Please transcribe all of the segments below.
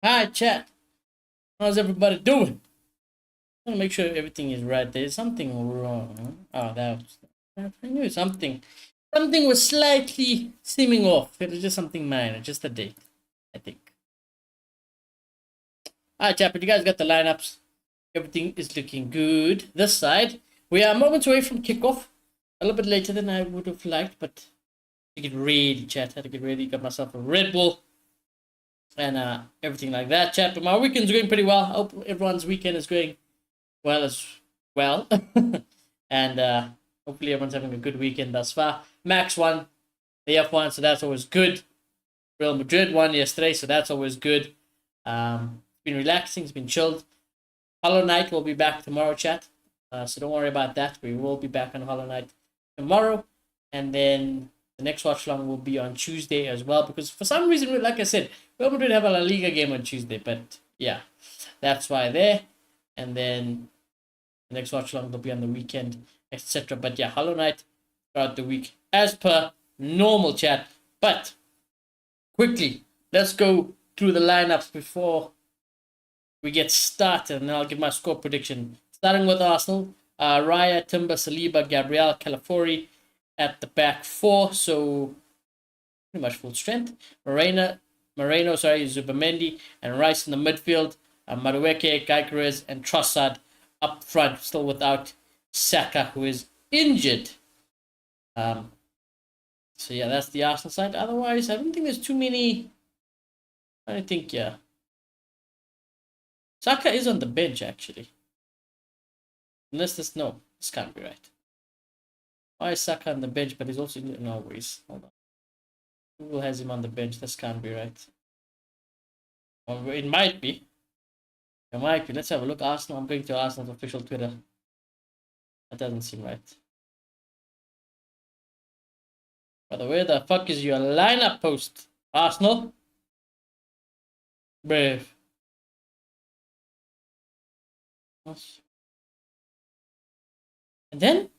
Hi, chat. How's everybody doing? I want to make sure everything is right. There's something wrong. Oh, I knew something. Something was slightly seeming off. It was just something minor, just a date, I think. Hi, chat. But you guys got the lineups. Everything is looking good. This side, we are moments away from kickoff. A little bit later than I would have liked, but to get ready, chat. Had to get ready. Got myself a Red Bull and everything like that, chat. But my weekend's going pretty well. I hope everyone's weekend is going well as well. And hopefully everyone's having a good weekend thus far. Max won the F1, so that's always good. Real Madrid won yesterday, so that's always good. It's been relaxing, it's been chilled. Hollow Knight will be back tomorrow, chat. So don't worry about that. We will be back on Hollow Knight tomorrow. And then the next watch long will be on Tuesday as well. Because for some reason, like I said, Real Madrid have a La Liga game on Tuesday. But yeah, that's why there. And then the next watch along will be on the weekend, etc. But yeah, Hollow Knight throughout the week as per normal, chat. But quickly, let's go through the lineups before we get started, and I'll give my score prediction. Starting with Arsenal, Raya, Timber, Saliba, Gabriel, Calafori at the back four, so pretty much full strength. Moreno, Zubamendi, and Rice in the midfield. Madueke, Gyökeres, and Trossard up front, still without Saka, who is injured. So yeah, that's the Arsenal side. Otherwise, I don't think there's too many. I think yeah. Saka is on the bench actually. Unless this can't be right. Why is Saka on the bench, but he's also no ways. Hold on. Google has him on the bench. This can't be right. Or it might be. It might be. Let's have a look. Arsenal. I'm going to Arsenal's official Twitter. That doesn't seem right. Brother, where the fuck is your lineup post? Arsenal? Brave. And then?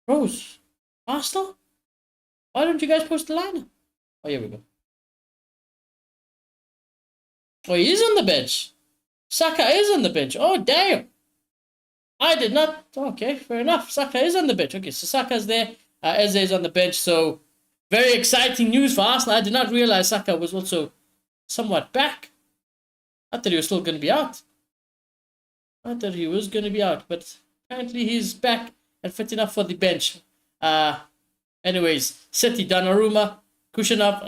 Rose. Arsenal? Why don't you guys post the lineup? Oh, here we go. Oh, he is on the bench. Saka is on the bench. Oh, damn. I did not. Okay, fair enough. Saka is on the bench. Okay, so Saka's there. Eze is on the bench. So, very exciting news for Arsenal. I did not realize Saka was also somewhat back. I thought he was still going to be out. But apparently he's back and fit enough for the bench. Anyways, City, Donnarumma, Kushanov,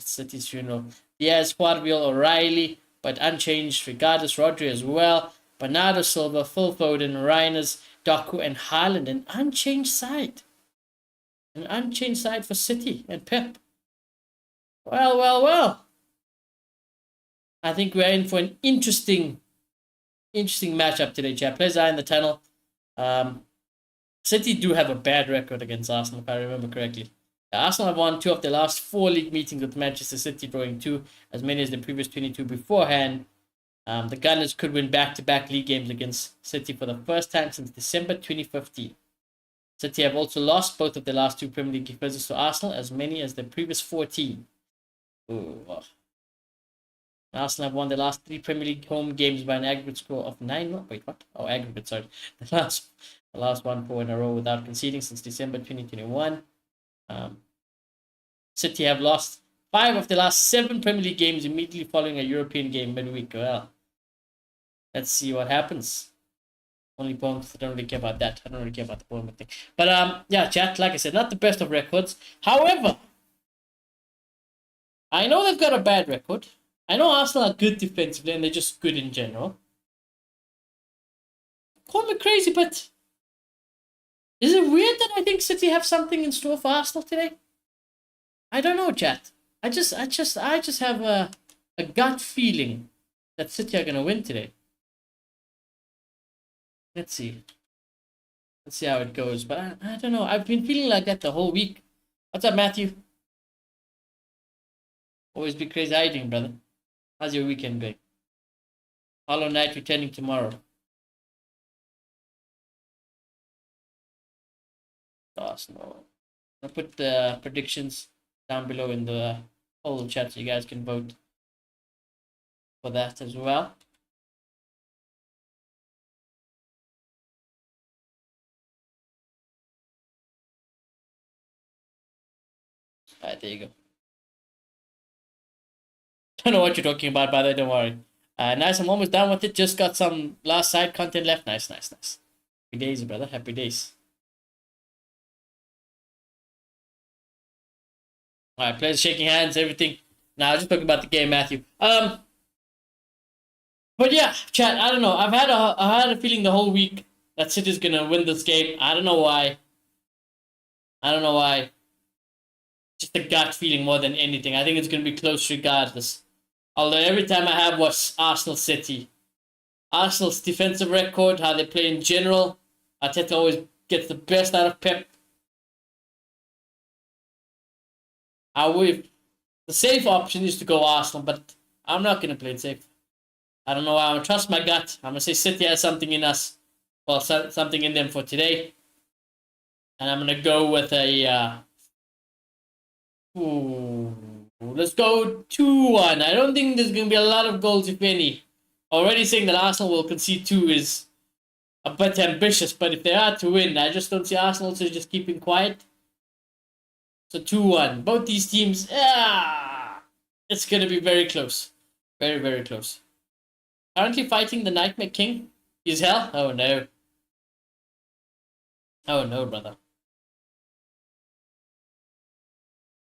City's funeral. Diaz, Quadrille, O'Reilly, but unchanged regardless. Rodri as well. Bernardo Silva, Phil Foden, Reiners, Doku, and Haaland. An unchanged side. An unchanged side for City and Pep. Well. I think we're in for an interesting matchup today, chap. Players are in the tunnel. City do have a bad record against Arsenal, if I remember correctly. Arsenal have won 2 of their last 4 league meetings with Manchester City, drawing 2, as many as the previous 22 beforehand. The Gunners could win back-to-back league games against City for the first time since December 2015. City have also lost both of their last 2 Premier League visits to Arsenal, as many as the previous 14. Ooh. Arsenal have won the last 3 Premier League home games by an aggregate score of 9. Wait, what? Oh, aggregate, sorry. The last 4 in a row without conceding since December 2021. City have lost 5 of the last 7 Premier League games immediately following a European game midweek. Well, let's see what happens. Only Bournemouth. I don't really care about that. I don't really care about the Bournemouth thing. But yeah, chat. Like I said, not the best of records. However, I know they've got a bad record. I know Arsenal are good defensively and they're just good in general. Call me crazy, but is it weird that I think City have something in store for Arsenal today? I don't know, chat. I just have a gut feeling that City are gonna win today. Let's see. Let's see how it goes. But I don't know. I've been feeling like that the whole week. What's up, Matthew? Always be crazy. How you doing, brother? How's your weekend going? Hollow Knight returning tomorrow. Arsenal. I'll put the predictions down below in the All the chat, so you guys can vote for that as well. Alright, there you go. Don't know what you're talking about, by the way, don't worry. Nice, I'm almost done with it. Just got some last side content left. Nice. Happy days, brother. Happy days. Alright, players shaking hands, everything. Now, just talking about the game, Matthew. But yeah, chat, I don't know. I've had a feeling the whole week that City's gonna win this game. I don't know why. Just a gut feeling more than anything. I think it's gonna be close regardless. Although every time I have watched Arsenal City, Arsenal's defensive record, how they play in general, Arteta always gets the best out of Pep. The safe option is to go Arsenal, but I'm not gonna play it safe. I don't know why. I'm gonna trust my gut. I'm gonna say City has something in us, well, something in them for today, and I'm gonna go with a. Let's go 2-1. I don't think there's gonna be a lot of goals, if any. Already saying that Arsenal will concede 2 is a bit ambitious, but if they are to win, I just don't see Arsenal to just keeping quiet. So 2-1. Both these teams, it's gonna be very close. Very, very close. Currently fighting the Nightmare King. He's hell? Oh no. Oh no, brother.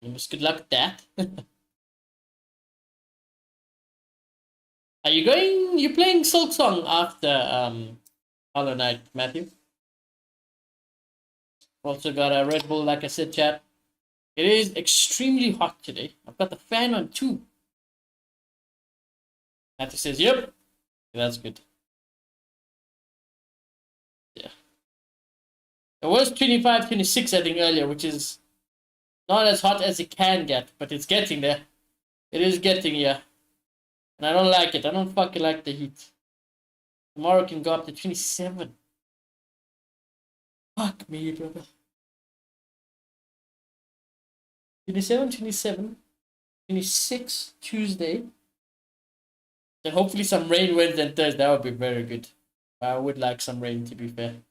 Good luck with that. Are you going? You playing Silk Song after Hollow Knight, Matthew? Also got a Red Bull, like I said, chat. It is extremely hot today. I've got the fan on too. Matthew says, "Yep, that's good." Yeah, it was 25, 26, I think earlier, which is not as hot as it can get, but it's getting there. It is getting here. And I don't like it. I don't fucking like the heat. Tomorrow can go up to 27. Fuck me, brother. 27, 27, 26 Tuesday. Then hopefully some rain Wednesday and Thursday. That would be very good. I would like some rain, to be fair.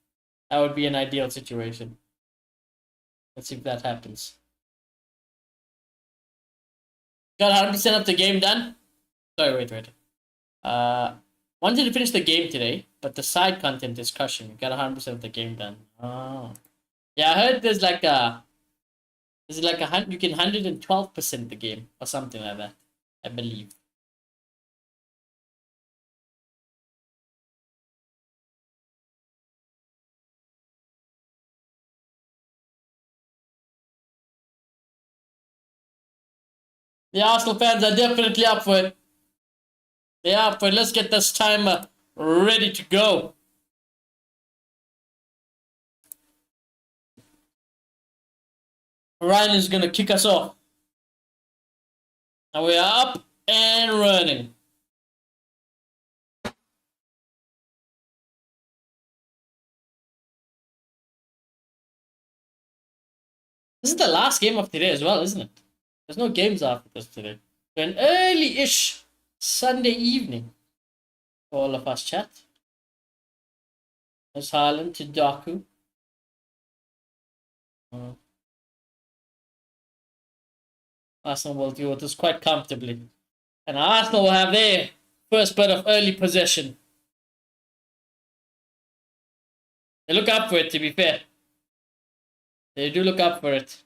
That would be an ideal situation. Let's see if that happens. Got 100% of the game done. Sorry, wait. Wanted to finish the game today, but the side content is crushing. You got 100% of the game done. Oh. Yeah, I heard there's like a you can 112% the game or something like that, I believe. The Arsenal fans are definitely up for it. They are up for it. Let's get this timer ready to go. Ryan is gonna kick us off. And we are up and running. This is the last game of today as well, isn't it? There's no games after this today. An early-ish Sunday evening for all of us, chat. There's Haaland to Doku. Arsenal will deal with this quite comfortably. And Arsenal will have their first bit of early possession. They look up for it, to be fair. They do look up for it.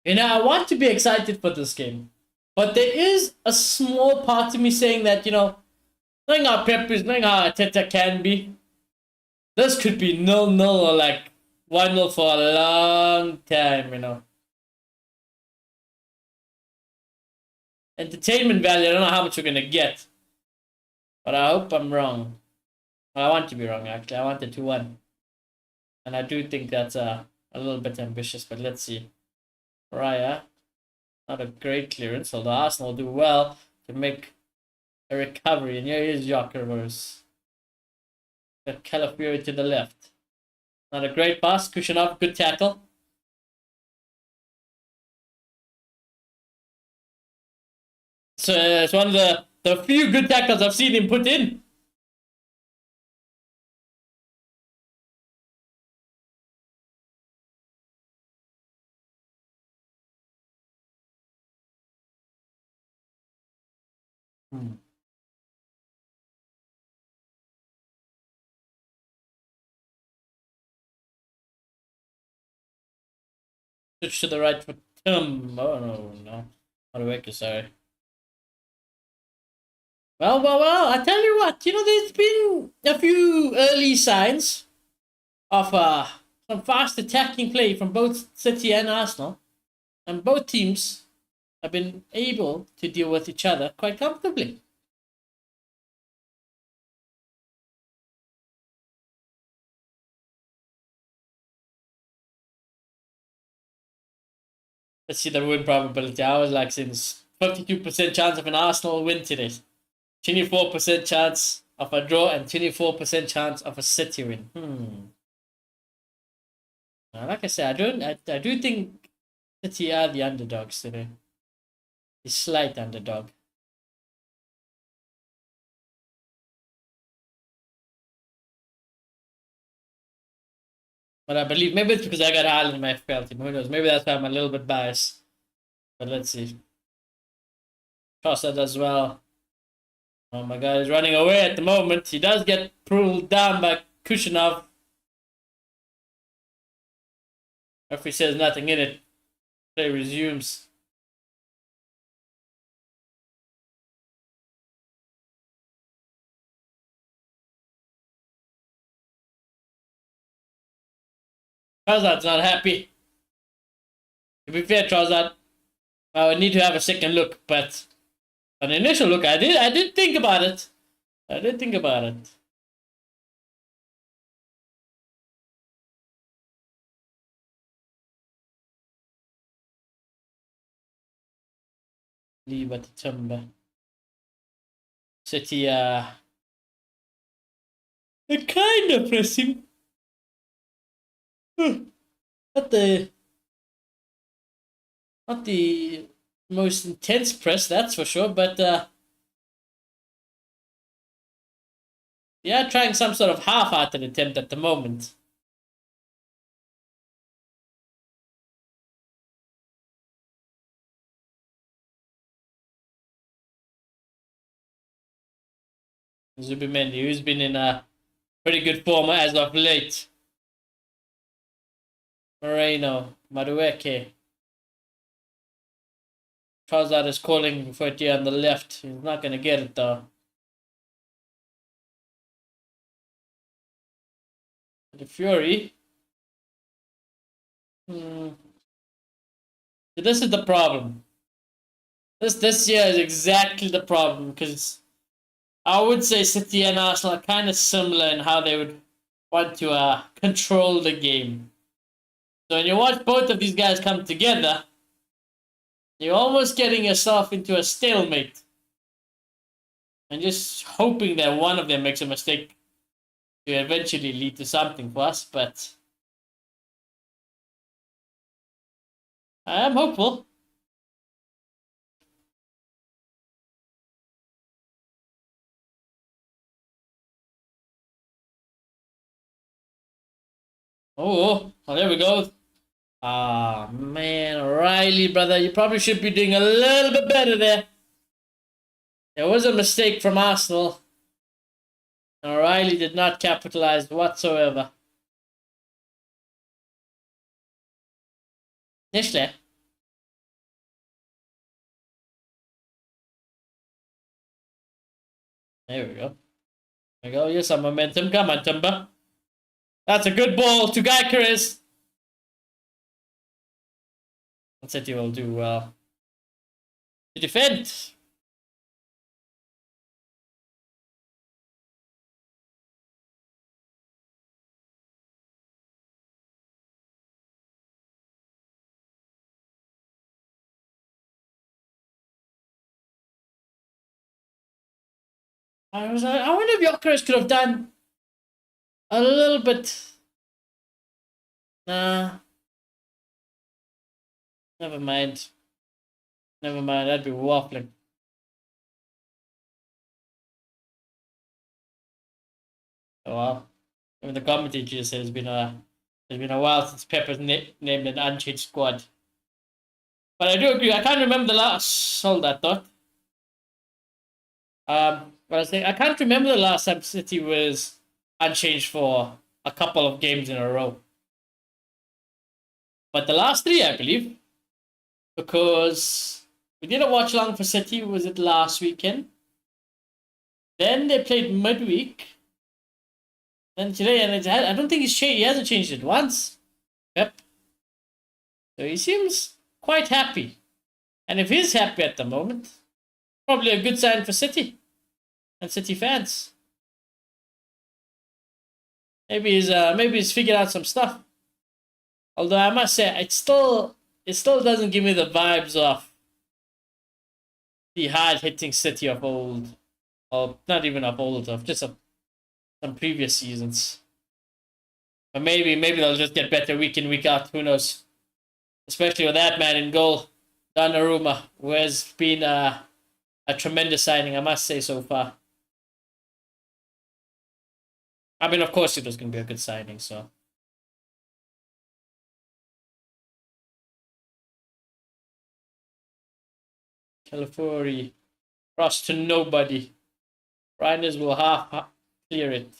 You know, I want to be excited for this game. But there is a small part of me saying that, knowing how Pep is, knowing how Arteta can be, this could be 0-0 or like 1-0 for a long time, Entertainment value, I don't know how much we're going to get. But I hope I'm wrong. Well, I want to be wrong, actually. I want the 2-1. And I do think that's a little bit ambitious, but let's see. Raya. Not a great clearance, although Arsenal do well to make a recovery. And here is Jokeros. Calafiori to the left. Not a great pass. Kushanov, good tackle. So it's one of the few good tackles I've seen him put in. Switch to the right for Tim. Oh, no. Madueke, sorry. Well, I tell you what, there's been a few early signs of some fast attacking play from both City and Arsenal. And both teams have been able to deal with each other quite comfortably. Let's see the win probability. I was like, since 52% chance of an Arsenal win today, 24% chance of a draw, and 24% chance of a City win. Like I said, I do think City are the underdogs today. The slight underdog. But I believe maybe it's because I got Haaland in my FPL team. Who knows? Maybe that's why I'm a little bit biased. But let's see. Trossard as well. Oh my god, he's running away at the moment. He does get pulled down by Kushanov. Referee says nothing in it. Play resumes. Trossard's not happy. To be fair, Trossard, I would need to have a second look, but an initial look, I did think about it. I did think about it. Leave at the timber. City, they're kind of pressing. Not the most intense press, that's for sure, but yeah, trying some sort of half-hearted attempt at the moment. Zubimendi, who's been in a pretty good form as of late. Moreno, Madueke. Trossard is calling for it here on the left. He's not going to get it though. The Fury. This is the problem. This year is exactly the problem, because I would say City and Arsenal are kind of similar in how they would want to control the game. So when you watch both of these guys come together, you're almost getting yourself into a stalemate. And just hoping that one of them makes a mistake to eventually lead to something for us, but I am hopeful. Oh, there we go. Ah, man, Riley, brother, you probably should be doing a little bit better there. There was a mistake from Arsenal. And O'Reilly did not capitalize whatsoever. Nishle. There we go. There we go. Here's some momentum. Come on, Tumba. That's a good ball to Gyökeres. City will do well. To defend. I was like, I wonder if Gyökeres could have done a little bit. Nah, never mind. Never mind. That'd be waffling. Oh wow. Even the commentator said it's been a while since Pepper's named an unchanged squad. But I do agree. I can't remember the last. Hold that thought. But I was saying I can't remember the last time City was unchanged for a couple of games in a row. But the last three, I believe, because we did a watch along for City. Was it last weekend? Then they played midweek. Then today, and I don't think he hasn't changed it once. Yep. So he seems quite happy. And if he's happy at the moment, probably a good sign for City and City fans. Maybe he's figured out some stuff. Although I must say, it still doesn't give me the vibes of the hard hitting City of old, or not even of old, of just some previous seasons. But maybe they'll just get better week in, week out. Who knows? Especially with that man in goal, Donnarumma, who has been a tremendous signing, I must say, so far. I mean, of course, it was going to be a good signing, so. Califuori, cross to nobody. Reinders will half clear it.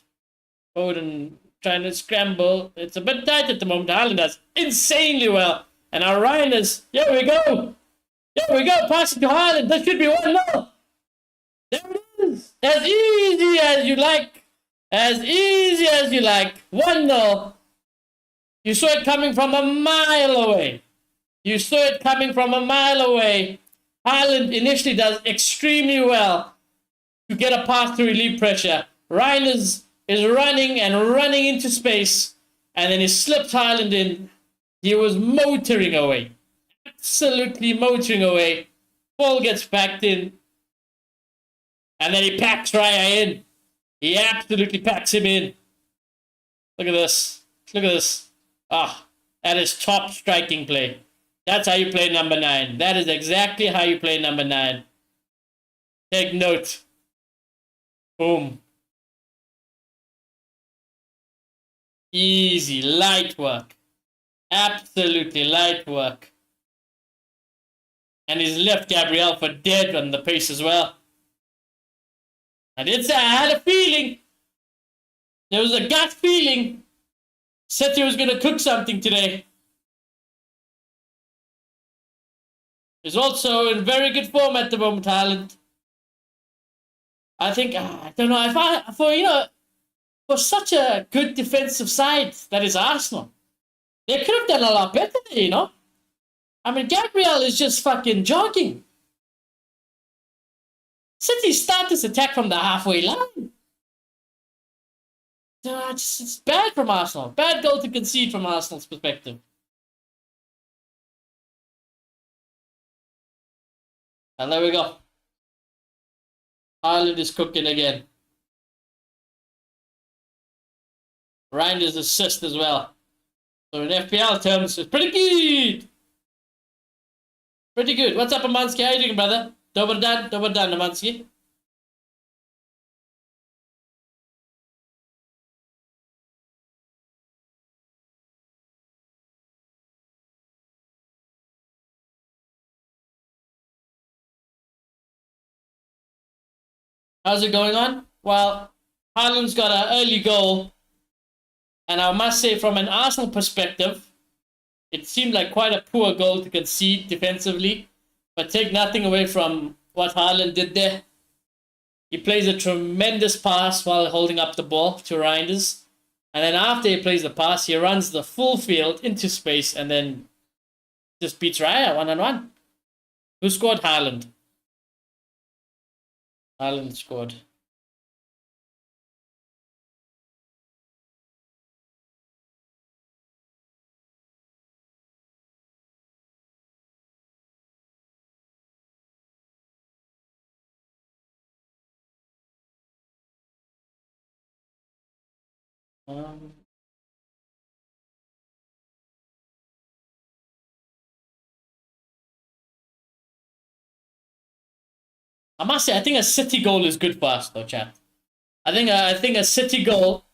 Foden trying to scramble. It's a bit tight at the moment. Haaland does insanely well. And our Reinders, here we go. Here we go, passing to Haaland. That should be 1-0. There it is. As easy as you like. As easy as you like. 1-0. You saw it coming from a mile away. You saw it coming from a mile away. Haaland initially does extremely well to get a pass to relieve pressure. Reinders is running and running into space, and then he slipped Haaland in. He was motoring away. Absolutely motoring away. Ball gets backed in, and then he packs Raya in. He absolutely packs him in. Look at this. Look at this. Ah, that is top striking play. That's how you play number 9. That is exactly how you play number 9. Take note. Boom. Easy, light work. Absolutely light work. And he's left Gabriel for dead on the pace as well. I did say I had a feeling. There was a gut feeling. City was going to cook something today. He's also in very good form at the moment, Haaland. I think, I don't know, for such a good defensive side that is Arsenal, they could have done a lot better there, I mean, Gabriel is just fucking jogging. City start this attack from the halfway line. It's bad from Arsenal. Bad goal to concede from Arsenal's perspective. And there we go. Haaland is cooking again. Reinders assist as well. So in FPL terms, it's pretty good. Pretty good. What's up, Amansky? How you doing, brother? Dobar dan, Amansky. How's it going on? Well, Haaland's got an early goal. And I must say, from an Arsenal perspective, it seemed like quite a poor goal to concede defensively. But take nothing away from what Haaland did there. He plays a tremendous pass while holding up the ball to Reinders. And then after he plays the pass, he runs the full field into space and then just beats Raya 1-on-1. Who scored? Haaland. Haaland scored. Um, I must say, I think a City goal is good for us, though, chat. I think a City goal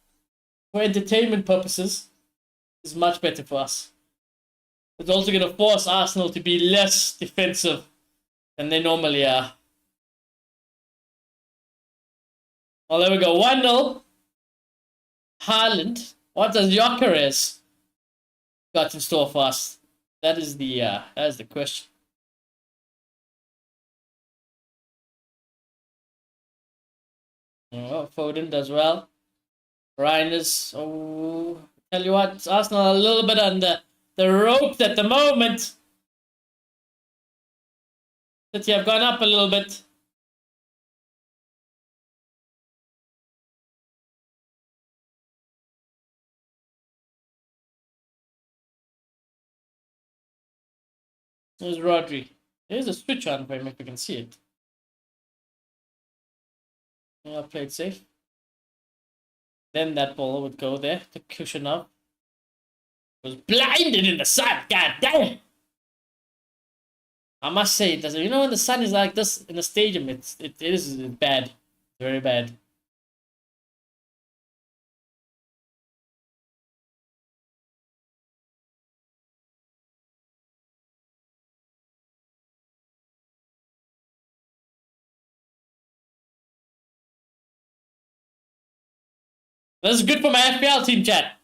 for entertainment purposes is much better for us. It's also going to force Arsenal to be less defensive than they normally are. Oh, there we go. 1-0. Haaland. What does Gyökeres got in store for us? That is the question. Oh, Foden does well. Reinders. Oh, tell you what, Arsenal a little bit on the ropes at the moment. City have gone up a little bit. There's Rodri. There's a switch on if you can see it. Yeah, played safe. Then that ball would go there to cushion up. Was blinded in the sun. God damn. I must say, it doesn't. You know, when the sun is like this in the stadium, it is bad, very bad. This is good for my FPL team, chat.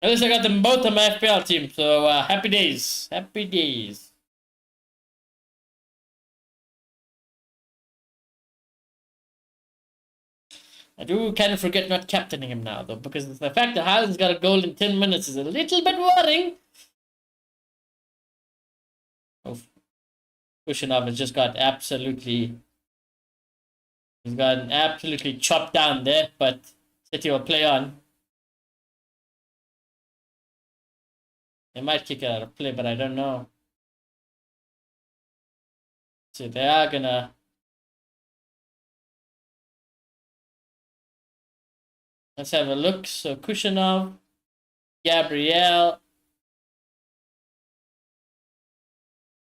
At least I got them both on my FPL team. So happy days, happy days. I do kind of forget not captaining him now, though, because the fact that Haaland's got a goal in 10 minutes is a little bit worrying. Oh, Kushinov has just got absolutely... He's gotten absolutely chopped down there, but City will play on. They might kick it out of play, but I don't know. So they are gonna... Let's have a look. So Kushinov, Gabriel.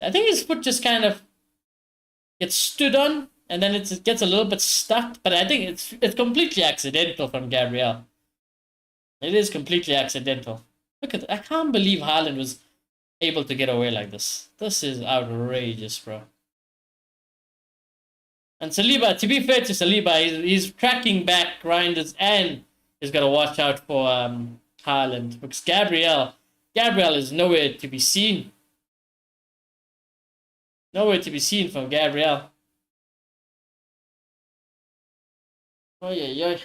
I think his foot just kind of gets stood on, and then it gets a little bit stuck. But I think it's completely accidental from Gabriel. It is completely accidental. Look at that. I can't believe Haaland was able to get away like this. This is outrageous, bro. And Saliba, to be fair to Saliba, he's tracking back grinders and he's got to watch out for Haaland because Gabriel is nowhere to be seen. Nowhere to be seen from Gabriel. Oh yeah.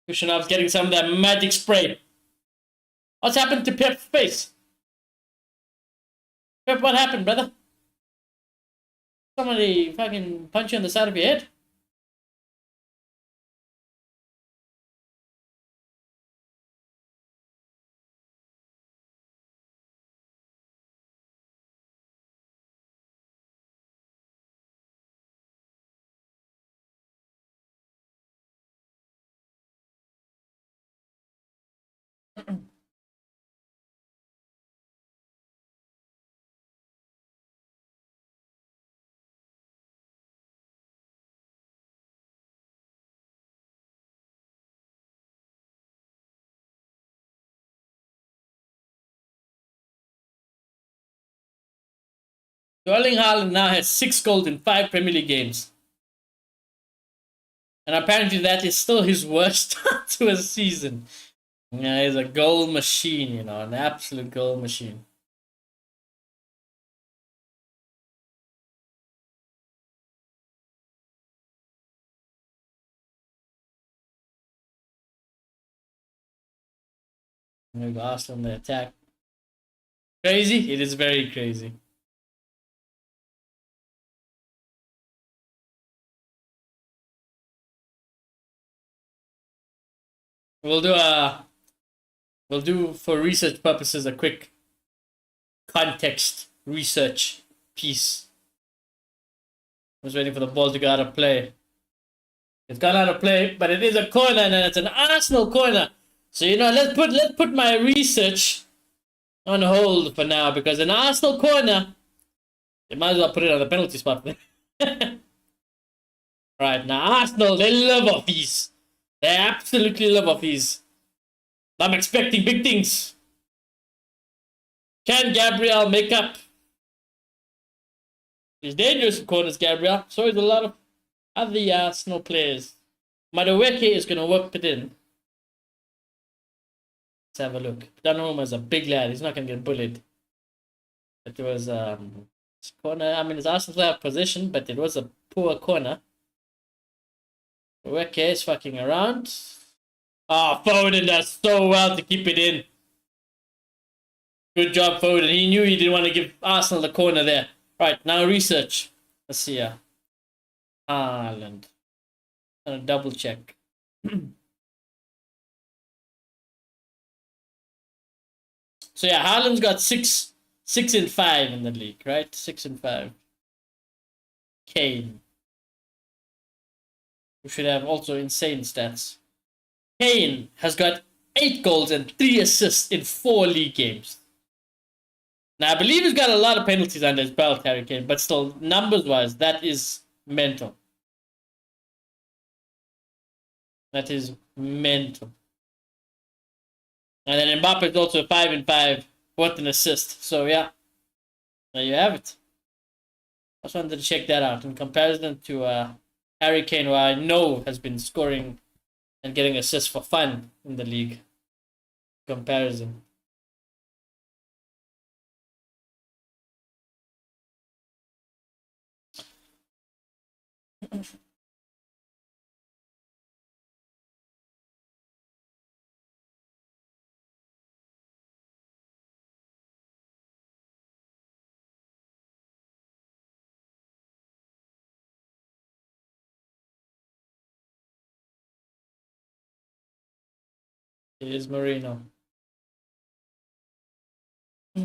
Kushinov's getting some of that magic spray. What's happened to Pep's face? Pep, what happened, brother? Somebody fucking punch you on the side of your head? Erling Haaland now has 6 goals in 5 Premier League games. And apparently that is still his worst start to a season. Yeah, he's a goal machine, you know, an absolute goal machine. We go Arsenal on the attack. Crazy? It is very crazy. We'll do for research purposes a quick context research piece. I was waiting for the ball to go out of play. It's gone out of play, but it is a corner and it's an Arsenal corner. So let's put my research on hold for now because an Arsenal corner, they might as well put it on the penalty spot. Right now, Arsenal, they love offense. They absolutely love offense. I'm expecting big things. Can Gabriel make up? He's dangerous in corners, Gabriel. So is a lot of other Arsenal players. Madueke is going to work it in. Let's have a look. Donnarumma's a big lad. He's not going to get bullied. It was corner. I mean, it's Arsenal have position, but it was a poor corner. Madueke is fucking around. Oh, Foden does so well to keep it in. Good job, Foden. He knew he didn't want to give Arsenal the corner there. Right, now research. Let's see here. Haaland. Gonna double check. So yeah, Haaland's got 6 and 5 in the league, right? 6 and 5. Kane. We should have also insane stats. Kane has got 8 goals and 3 assists in 4 league games. Now, I believe he's got a lot of penalties under his belt, Harry Kane, but still, numbers-wise, that is mental. That is mental. And then Mbappe is also 5 and 5 with an assist. So, yeah, there you have it. I just wanted to check that out in comparison to Harry Kane, who I know has been scoring and getting assists for fun in the league. Comparison. Here's Marino.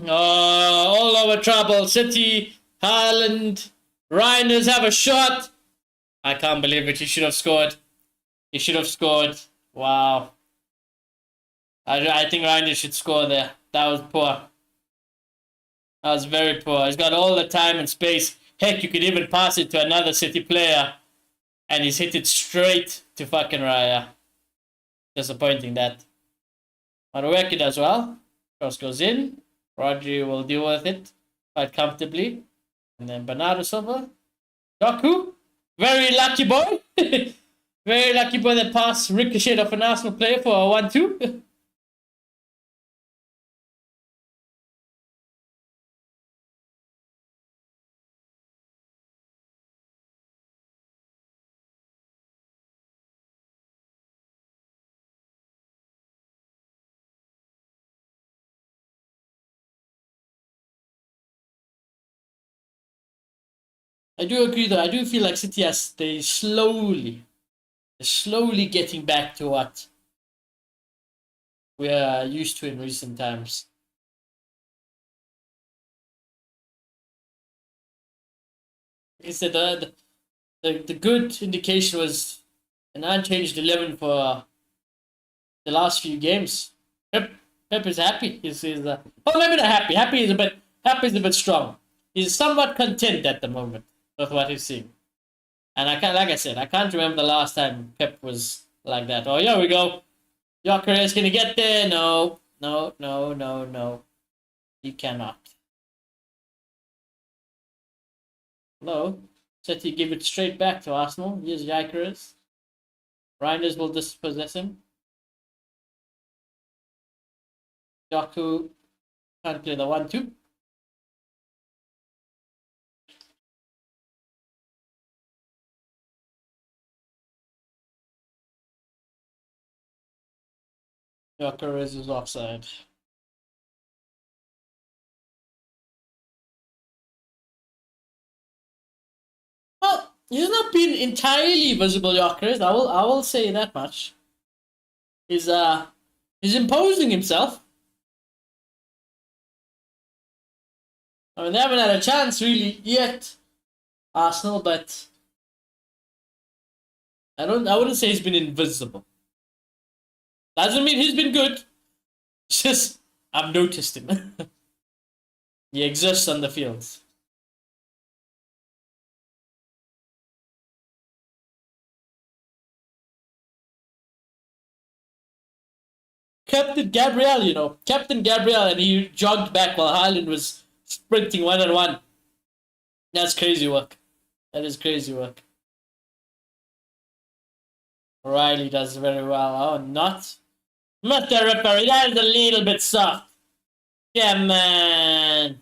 All over trouble. City, Haaland, Reinders have a shot. I can't believe it. He should have scored. He should have scored. Wow. I think Reinders should score there. That was poor. That was very poor. He's got all the time and space. Heck, you could even pass it to another City player. And he's hit it straight to fucking Raya. Disappointing that. Madueke does well. Cross goes in. Rodri will deal with it quite comfortably. And then Bernardo Silva. Doku. Very lucky boy. Very lucky boy that pass ricocheted off an Arsenal player for a 1-2. I do agree though. I do feel like City they're slowly getting back to what we are used to in recent times. Like I said, the good indication was an unchanged 11 for the last few games. Pep is happy. He's maybe not happy. Happy is a bit strong. He's somewhat content at the moment with what he's seeing. And I can't remember the last time Pep was like that. Oh, here we go. Gyökeres gonna get there. No. He cannot. No. City give it straight back to Arsenal. Here's Gyökeres. Reinders will dispossess him. Doku can't play the 1-2. Gyökeres is offside. Well, he's not been entirely visible, Gyökeres. I will say that much. He's imposing himself. I mean, they haven't had a chance really yet, Arsenal, but I wouldn't say he's been invisible. Doesn't mean he's been good. It's just I've noticed him. He exists on the field. Captain Gabriel, Captain Gabriel, and he jogged back while Haaland was sprinting 1-on-1. That's crazy work. That is crazy work. Riley does very well. Oh, not the referee. That is a little bit soft. Come on.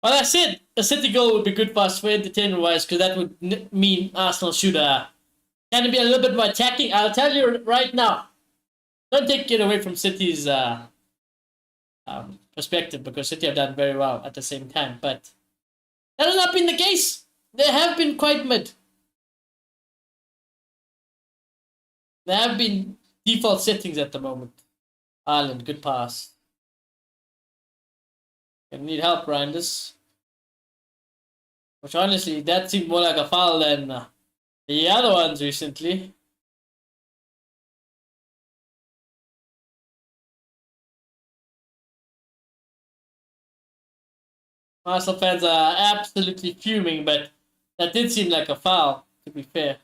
Well, that's it. A City goal would be good for us for entertainment-wise, because that would mean Arsenal should kind of be a little bit more attacking. I'll tell you right now. Don't take it away from City's perspective, because City have done very well at the same time. But that has not been the case. They have been quite mid. They have been default settings at the moment. Ireland, good pass. Gonna need help, Reinders. Which honestly, that seemed more like a foul than the other ones recently. Arsenal fans are absolutely fuming, but that did seem like a foul, to be fair.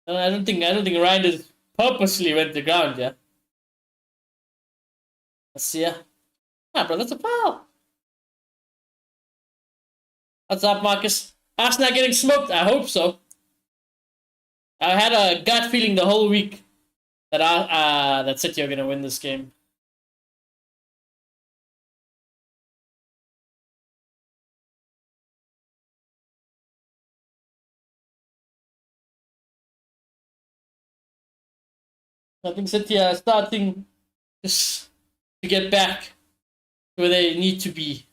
I don't think Reinders purposely went to the ground, yeah. Let's see ya. Ah, bro, that's a foul. What's up, Marcus? Arsenal getting smoked? I hope so. I had a gut feeling the whole week that City are gonna win this game. I think City are starting just to get back where they need to be.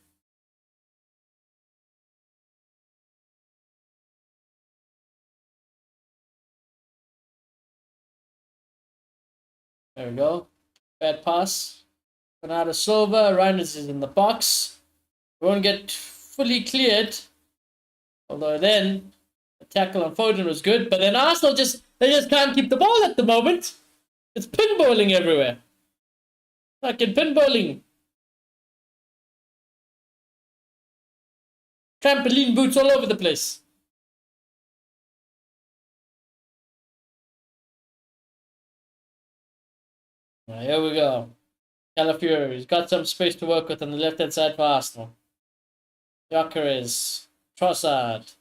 There we go. Bad pass. Bernardo Silva. Reinders is in the box. We won't get fully cleared. Although then the tackle on Foden was good. But then Arsenal they just can't keep the ball at the moment. It's pinballing everywhere. Fucking pinballing. Trampoline boots all over the place. Right, here we go. Calafiori. He's got some space to work with on the left-hand side for Arsenal. Gyökeres. Trossard.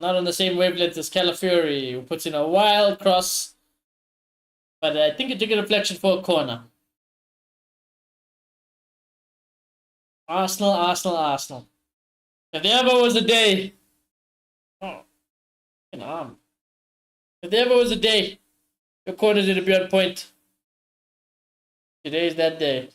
Not on the same wavelength as Calafiori, who puts in a wild cross. But I think it took a deflection for a corner. Arsenal. If there ever was a day... Oh, an arm. If there ever was a day your corners need to be on point, today is that day.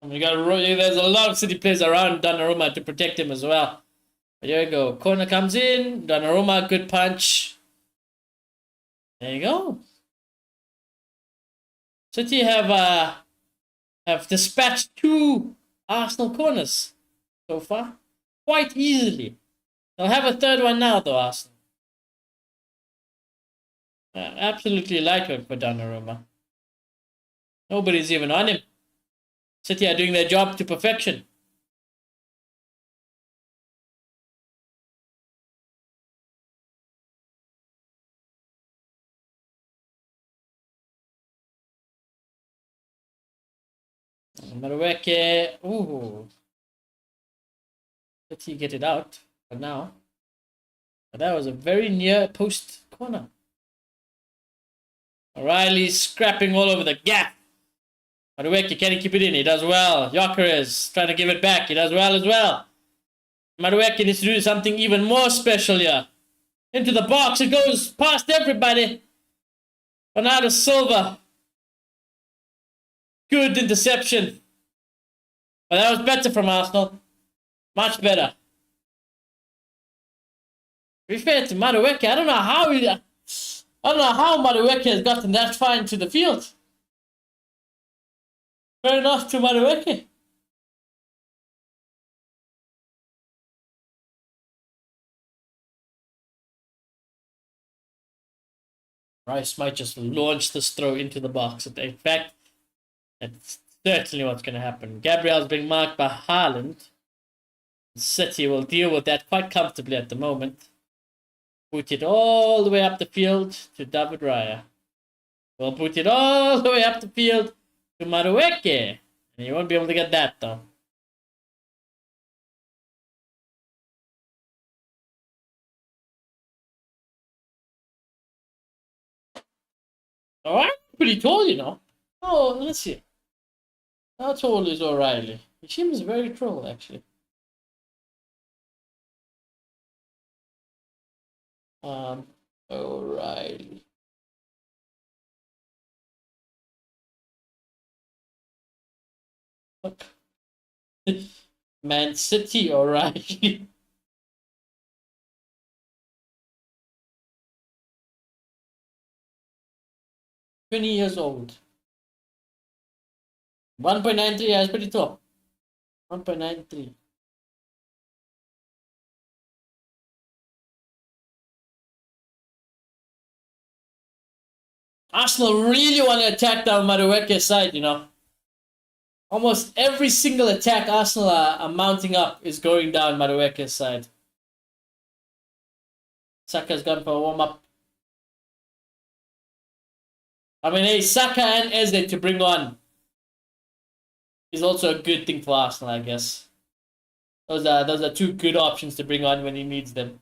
There's a lot of City players around Donnarumma to protect him as well. But here we go. Corner comes in. Donnarumma, good punch. There you go. City have dispatched 2 Arsenal corners so far, quite easily. They'll have a third one now, though, Arsenal. Absolutely like it for Donnarumma. Nobody's even on him. City are doing their job to perfection. Madueke. Ooh. Let's see, get it out for now. But that was a very near post corner. O'Reilly scrapping all over the gap. Madueke, can he keep it in? He does well. Gyökeres trying to give it back. He does well as well. Madueke needs to do something even more special here. Into the box. It goes past everybody. Bernardo Silva. Good interception. But that was better from Arsenal. Much better. To be fair to Madueke, I don't know how Madueke has gotten that far into the field. Fair enough to Madueke. Rice might just launch this throw into the box. In fact, that's certainly what's going to happen. Gabriel's being marked by Haaland. City will deal with that quite comfortably at the moment. Boot it all the way up the field to David Raya. We'll boot it all the way up the field to Madueke. And you won't be able to get that though. Alright, pretty tall, you know. Oh, let's see. How tall is O'Reilly? He seems very tall, actually. O'Reilly. Fuck. Man City O'Reilly. $20 old. 1.93, that's pretty tall. 1.93. Arsenal really want to attack down Madueke's side, you know. Almost every single attack Arsenal are mounting up is going down Madueke's side. Saka's gone for a warm-up. I mean, hey, Saka and Eze to bring on is also a good thing for Arsenal, I guess. Those are two good options to bring on when he needs them.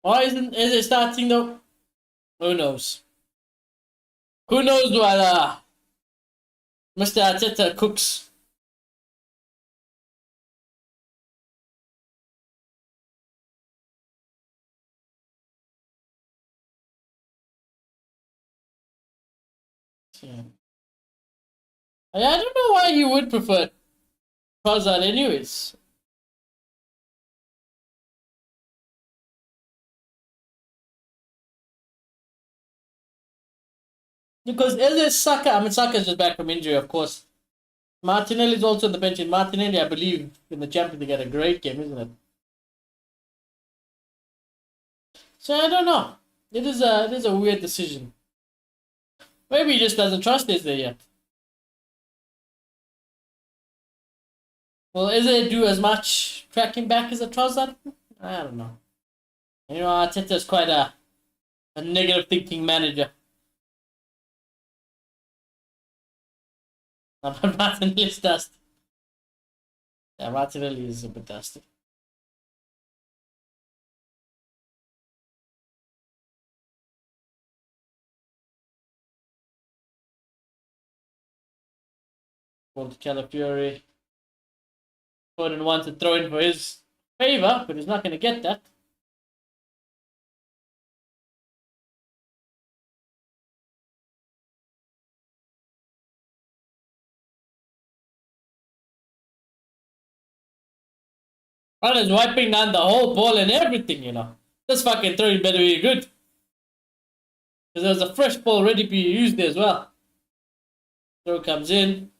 Why isn't Eze starting though? Who knows? Who knows what Mr. Arteta cooks? Yeah. I don't know why he would prefer Trossard anyways. Because Eze Saka, I mean Saka's just back from injury, of course. Martinelli's also on the bench. And Martinelli, I believe, in the Champions League had a great game, isn't it? So I don't know. It is a weird decision. Maybe he just doesn't trust Eze yet. Will Eze do as much tracking back as a Trossard? I don't know. You know, Arteta's quite a negative thinking manager. But Martinelli's dusty. Yeah, Martinelli is a bit dusty. Ball to Calafiori. Foden wants to throw in for his favour, but he's not going to get that. Runner's wiping down the whole ball and everything, you know. This fucking throwing better be good. Because there was a fresh ball ready to be used there as well. Throw comes in.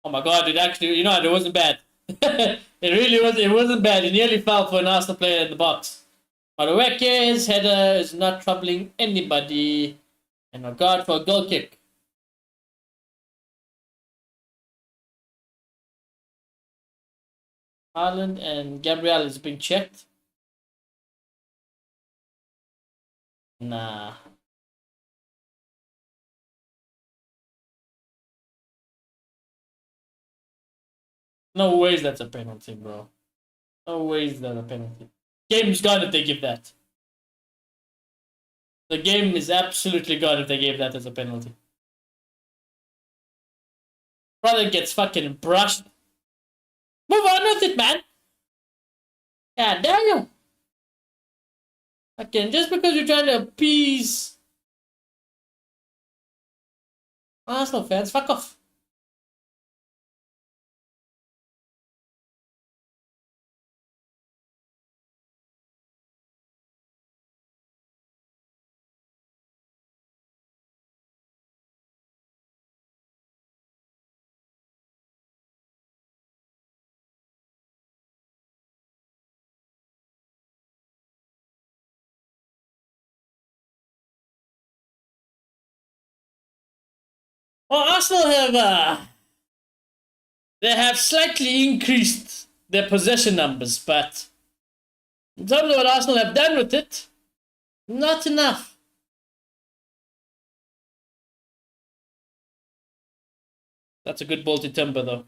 Oh my god, it actually, it wasn't bad. It really was. It wasn't bad. It nearly fell for an Arsenal player in the box. Madueke's header is not troubling anybody. And a guard for a goal kick. Haaland and Gabriel is being checked. Nah. No ways that's a penalty, bro. No ways that's a penalty. Game's gone if they give that. The game is absolutely gone if they gave that as a penalty. Brother gets fucking brushed. Move on with it, man. God damn you. Fucking just because you're trying to appease Arsenal fans, fuck off. Well, Arsenal have slightly increased their possession numbers, but in terms of what Arsenal have done with it, not enough. That's a good ball to Timber, though.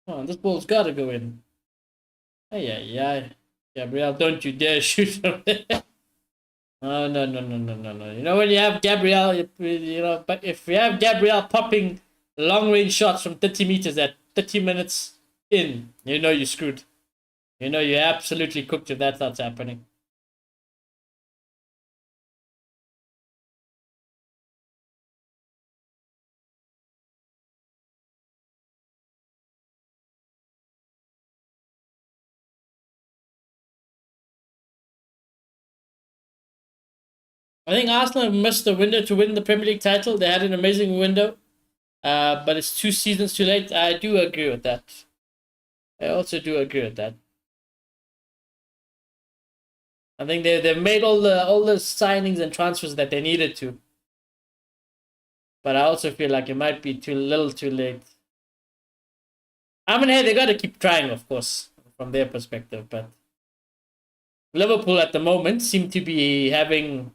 Oh, this ball's got to go in. Ay. Gabriel, don't you dare shoot from there. Oh, no. When you have Gabriel, but if you have Gabriel popping long-range shots from 30 meters at 30 minutes in, you're screwed. You absolutely cooked if that's what's happening. I think Arsenal missed the window to win the Premier League title. They had an amazing window, but it's 2 seasons too late. I do agree with that. I also do agree with that. I think they've made all the signings and transfers that they needed to, but I also feel like it might be too late. I mean, hey, they got to keep trying, of course, from their perspective. But Liverpool at the moment seem to be having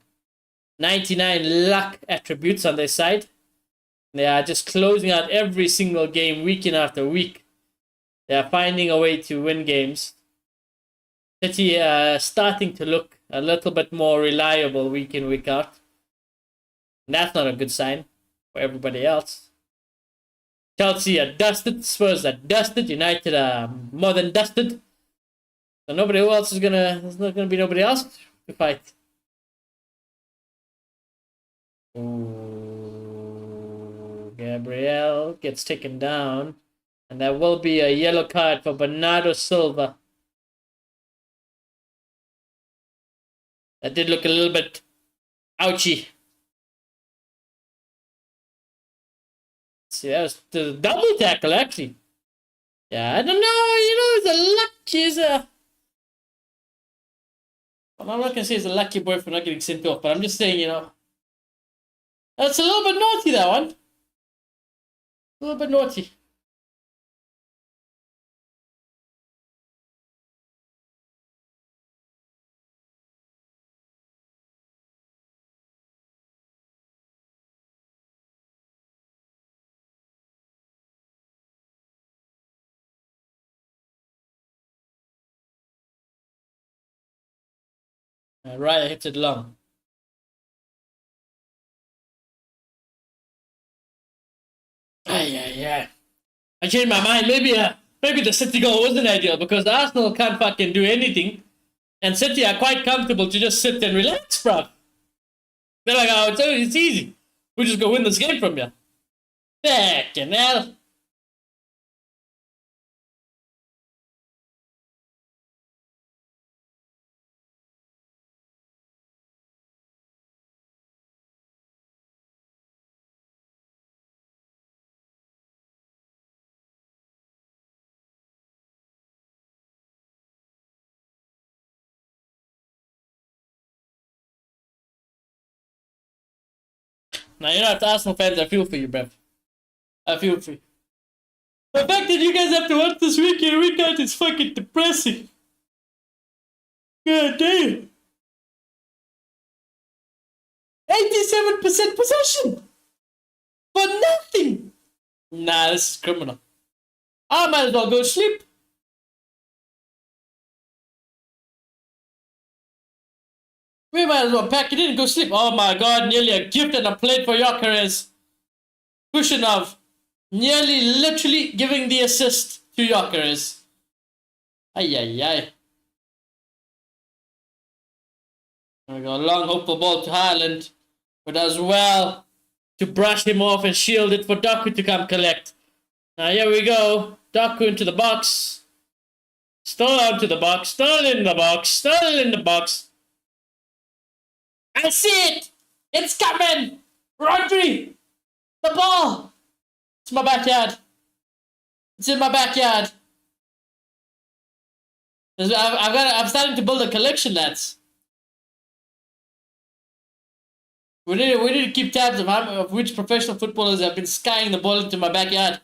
99 luck attributes on their side. They are just closing out every single game week in after week. They are finding a way to win games. City starting to look a little bit more reliable week in, week out. And that's not a good sign for everybody else. Chelsea are dusted. Spurs are dusted. United are more than dusted. So there's not gonna be nobody else to fight. Ooh, Gabriel gets taken down. And there will be a yellow card for Bernardo Silva. That did look a little bit ouchy. See, that was the double tackle, actually. Yeah, I don't know. I'm not going to say he's a lucky boy for not getting sent off, but I'm just saying, that's a little bit naughty, that one. A little bit naughty. Raya hits it long. Yeah. I changed my mind. Maybe the City goal wasn't ideal because Arsenal can't fucking do anything. And City are quite comfortable to just sit and relax, bruv. They're like, oh, it's easy. We just go win this game from you. Fucking hell. Now, you know, as Arsenal fans, I feel for you, bruv. I feel for you. The fact that you guys have to watch this week in, week out is fucking depressing. God damn. 87% possession. For nothing. Nah, this is criminal. I might as well go sleep. We might as well pack it in and go sleep. Oh my god, nearly a gift and a plate for Gyökeres. Kushinov nearly literally giving the assist to Gyökeres. Ay, ay, ay. There we go. Long hopeful ball to Haaland. But as well to brush him off and shield it for Doku to come collect. Now here we go. Doku into the box. Stole out to the box. Stole in the box. Stole in the box. I see it! It's coming! Rodri! The ball! It's my backyard. It's in my backyard. I'm starting to build a collection, lads. We need to keep tabs of which professional footballers have been skying the ball into my backyard.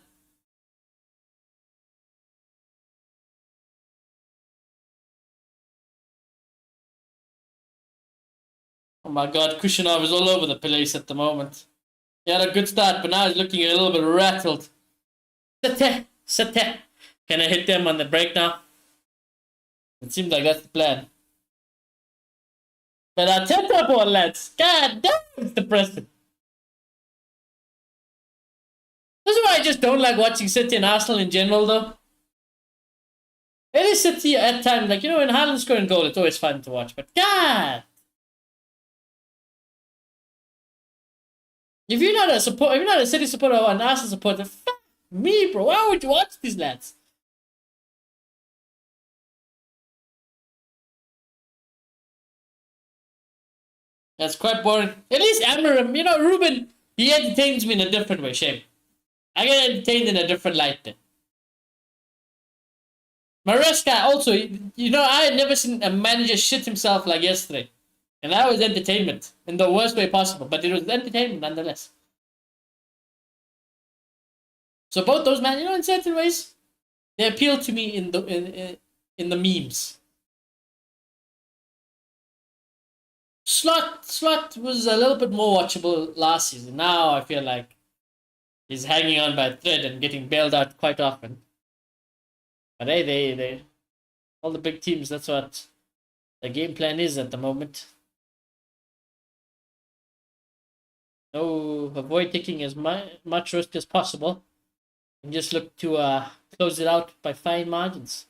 Oh my god, Kushinov is all over the place at the moment. He had a good start, but now he's looking a little bit rattled. Sate. Can I hit them on the break now? It seems like that's the plan. But Arteta ball, lads. God damn, it's depressing. This is why I just don't like watching City and Arsenal in general, though. It is City at times, like, you know, when Haaland's scoring goal, it's always fun to watch. But God! If you're not a City supporter or an Arsenal supporter, fuck me, bro. Why would you watch these lads? That's quite boring. At least Amarim, you know, Ruben, he entertains me in a different way, Shame. I get entertained in a different light then. Maresca also, you know, I had never seen a manager shit himself like yesterday. And that was entertainment in the worst way possible, but it was entertainment nonetheless. So both those men, you know, in certain ways, they appeal to me in the memes. Slot was a little bit more watchable last season. Now I feel like he's hanging on by a thread and getting bailed out quite often. But hey, they all the big teams, that's what the game plan is at the moment. No, avoid taking as much risk as possible and just look to close it out by fine margins.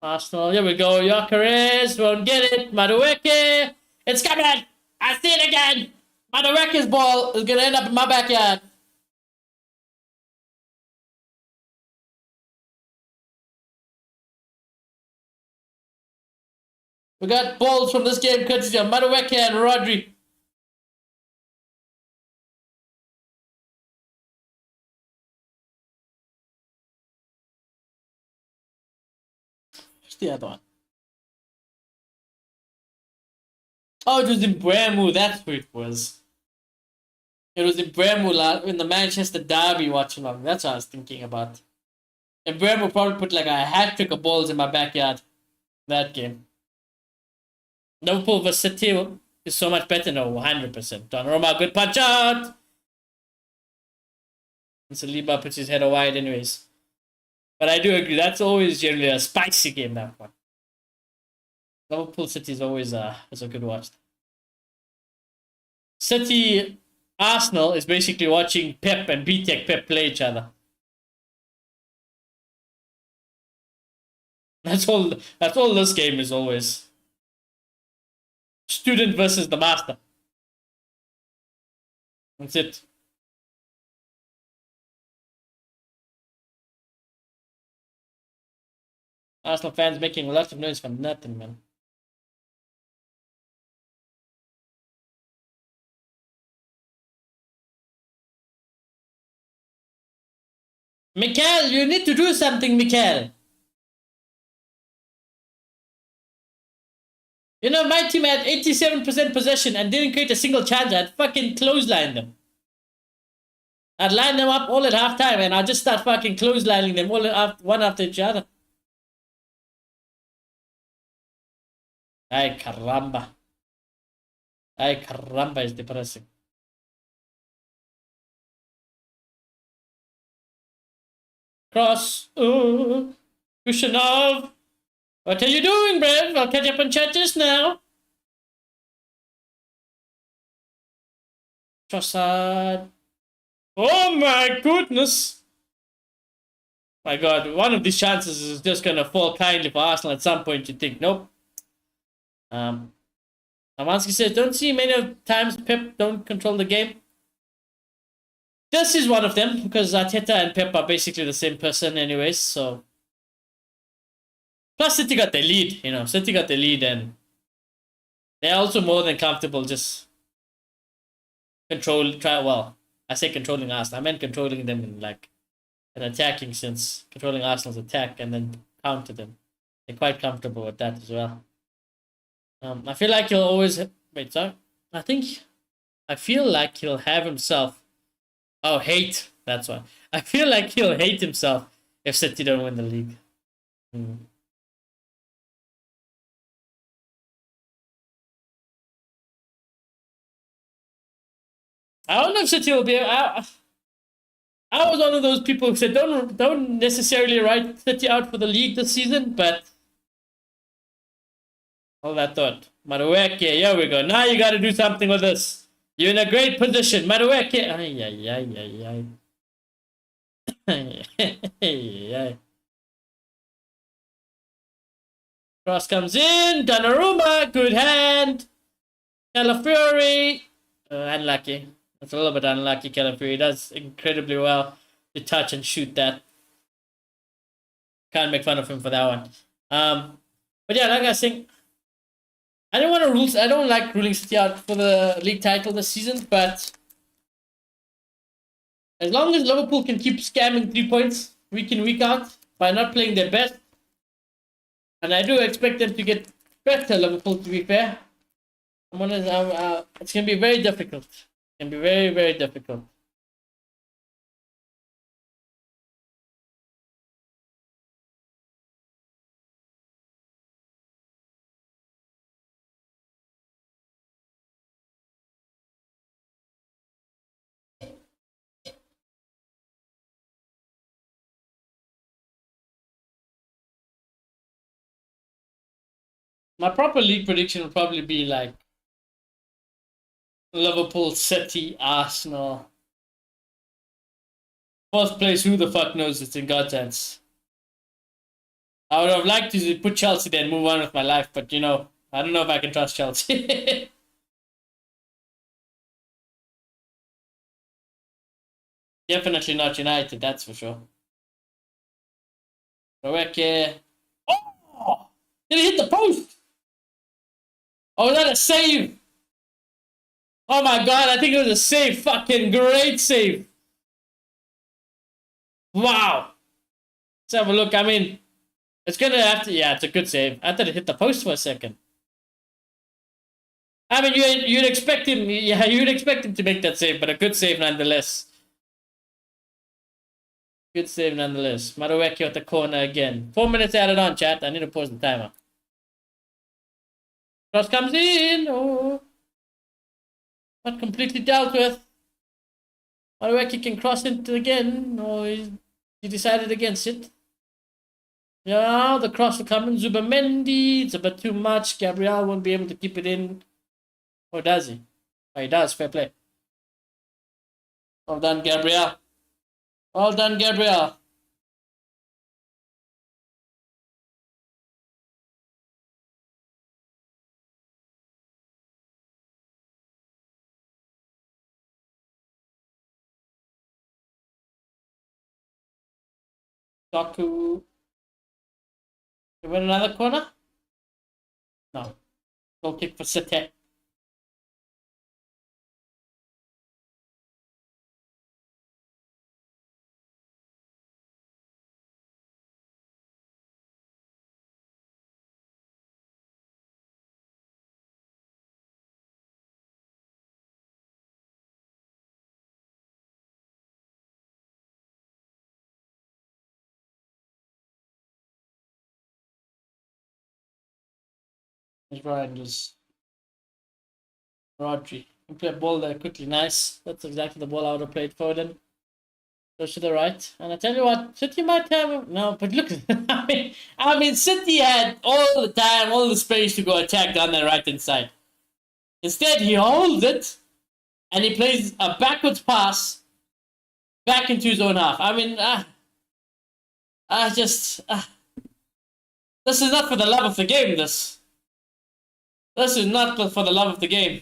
Arsenal, here we go. Gyökeres won't get it. Madueke, it's coming. I see it again. Madueke's ball is gonna end up in my backyard. We got balls from this game courtesy of Madueke and Rodri. What's the other one? Oh, it was in Bremu. That's who it was. It was in Bremu in the Manchester Derby watch along. That's what I was thinking about. And Bremu probably put like a hat trick of balls in my backyard. That game. Liverpool vs City is so much better. No, 100%. Donnarumma, good punch out. And Saliba puts his head wide anyways. But I do agree, that's always generally a spicy game, that one. Liverpool City is always a good watch. City Arsenal is basically watching Pep and BTEC Pep play each other. That's all this game is always. Student versus the master. That's it. Arsenal fans making a lot of noise for nothing, man. Mikel, you need to do something, Mikel. You know, my team had 87% possession and didn't create a single chance. I'd fucking clothesline them. I'd line them up all at halftime and I'd just start fucking clotheslining them all one after each other. Ay, caramba. Ay, caramba, is depressing. Cross. Kushanov. What are you doing, Brev? I'll catch up on chat just now. Trossard. Oh my goodness. My god, one of these chances is just gonna fall kindly for Arsenal at some point, you think. Nope. Amansky says, don't see many times Pep don't control the game. This is one of them, because Arteta and Pep are basically the same person anyways, so. Plus City got the lead, you know. City got the lead and they're also more than comfortable just I say controlling Arsenal. I meant controlling them in like an attacking sense. Controlling Arsenal's attack and then counter them. They're quite comfortable with that as well. I feel like he'll always wait, sorry. I feel like he'll have himself hate. That's why. I feel like he'll hate himself if City don't win the league. I don't know if City will be. I was one of those people who said don't necessarily write City out for the league this season, but all that thought. Madueke, here we go. Now you got to do something with this. You're in a great position, Madueke. Ay. Cross comes in. Donnarumma, good hand. Calafiori, unlucky. It's a little bit unlucky. Calafiori does incredibly well to touch and shoot that. Can't make fun of him for that one. But yeah, like I was saying, I don't like ruling City out for the league title this season, but as long as Liverpool can keep scamming 3 points week in, week out by not playing their best, and I do expect them to get better, Liverpool, to be fair, it's going to be very difficult. It's going to be very, very difficult. My proper league prediction would probably be like Liverpool, City, Arsenal. Fourth place, who the fuck knows? It's in God's hands. I would have liked to put Chelsea there and move on with my life, but you know, I don't know if I can trust Chelsea. Definitely not United, that's for sure. Roeke. Oh! Did he hit the post? Oh, was that a save? Oh my god, I think it was a save. Fucking great save. Wow. Let's have a look. I mean, it's gonna have to. Yeah, it's a good save. I thought it hit the post for a second. I mean, you'd expect him. Yeah, you'd expect him to make that save, but a good save nonetheless. Good save nonetheless. Madueke at the corner again. 4 minutes added on, chat. I need to pause the timer. Cross comes in. Oh, not completely dealt with. Madueke can cross it again. No, he decided against it. Yeah, the cross will come in. Zubamendi. It's a bit too much. Gabriel won't be able to keep it in. Or does he? Oh, he does. Fair play. Well done, Gabriel. Well done, Gabriel. Doku. You win another corner? No. Goal kick for City. There's Ryan, just Rodri. He play a ball there quickly. Nice. That's exactly the ball I would have played Foden. Goes to the right. And I tell you what, City might have... No, but look. I mean, City had all the time, all the space to go attack down the right-hand side. Instead, he holds it. And he plays a backwards pass back into his own half. I mean, this is not for the love of the game, this. This is not for the love of the game.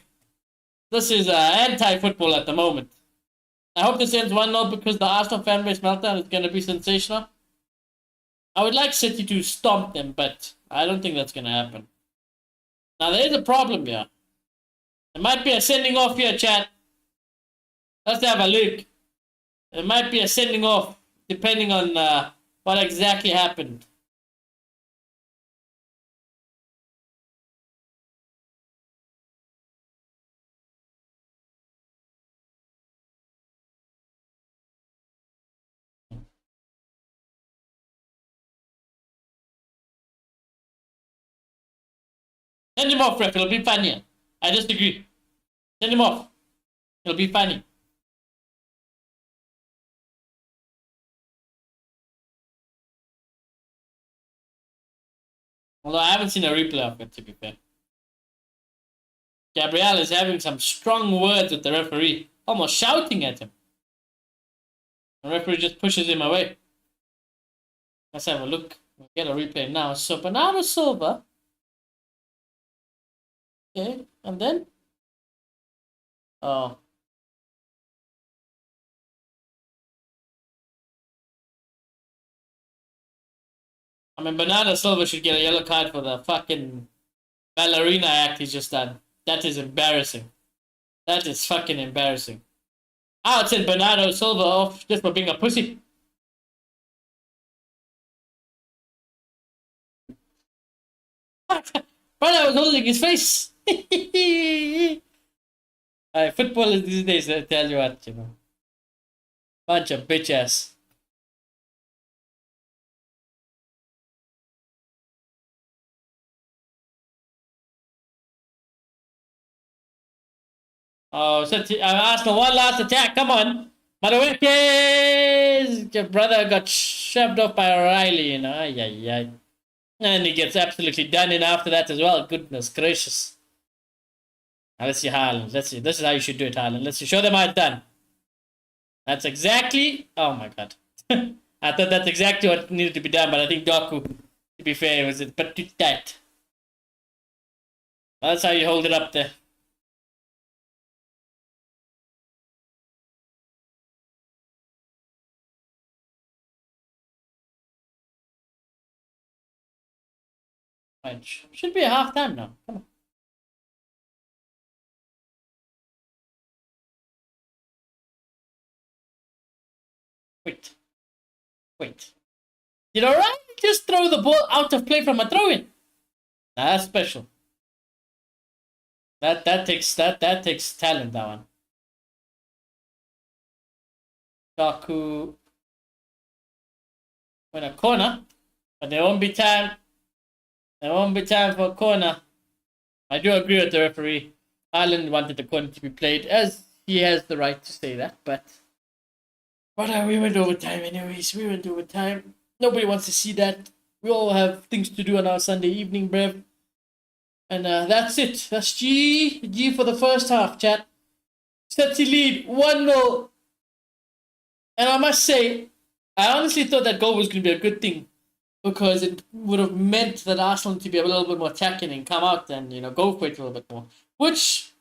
This is anti-football at the moment. I hope this ends 1-0 because the Arsenal fan base meltdown is going to be sensational. I would like City to stomp them, but I don't think that's going to happen. Now, there is a problem here. There might be a sending off here, chat. Let's have a look. There might be a sending off, depending on what exactly happened. Send him off, ref. It'll be funny. I disagree. Send him off. It'll be funny. Although I haven't seen a replay of it, to be fair. Gabriel is having some strong words with the referee, almost shouting at him. The referee just pushes him away. Let's have a look. We'll get a replay now. So Bernardo Silva. Okay, and then? Oh. I mean, Bernardo Silva should get a yellow card for the fucking ballerina act he's just done. That is embarrassing. That is fucking embarrassing. I would send Bernardo Silva off just for being a pussy. Brother was holding his face. Footballers these days, I tell you what, you know. Bunch of bitch ass. Oh, Arsenal, one last attack, come on. Madueke! Your brother got shoved off by O'Reilly, you know. Ay, ay, ay. And he gets absolutely done in after that as well. Goodness gracious. Now let's see Haaland. Let's see. This is how you should do it, Haaland. Let's see. Show them how it's done. That's exactly... Oh my god. I thought that's exactly what needed to be done, but I think Doku, to be fair, was it but too tight. That's how you hold it up there. Fine. Should be a half time now. Come on. Wait. Did O'Reilly just throw the ball out of play from a throw-in? That's special. That takes talent, that one. Doku in a corner, but there won't be time. There won't be time for a corner. I do agree with the referee. Haaland wanted the corner to be played, as he has the right to say that, but we went over time anyways. We went over time. Nobody wants to see that. We all have things to do on our Sunday evening, bruv. And that's it. That's G for the first half, chat. City lead 1-0. And I must say, I honestly thought that goal was going to be a good thing, because it would have meant that Arsenal to be a little bit more attacking and come out and, you know, go for it a little bit more. Which,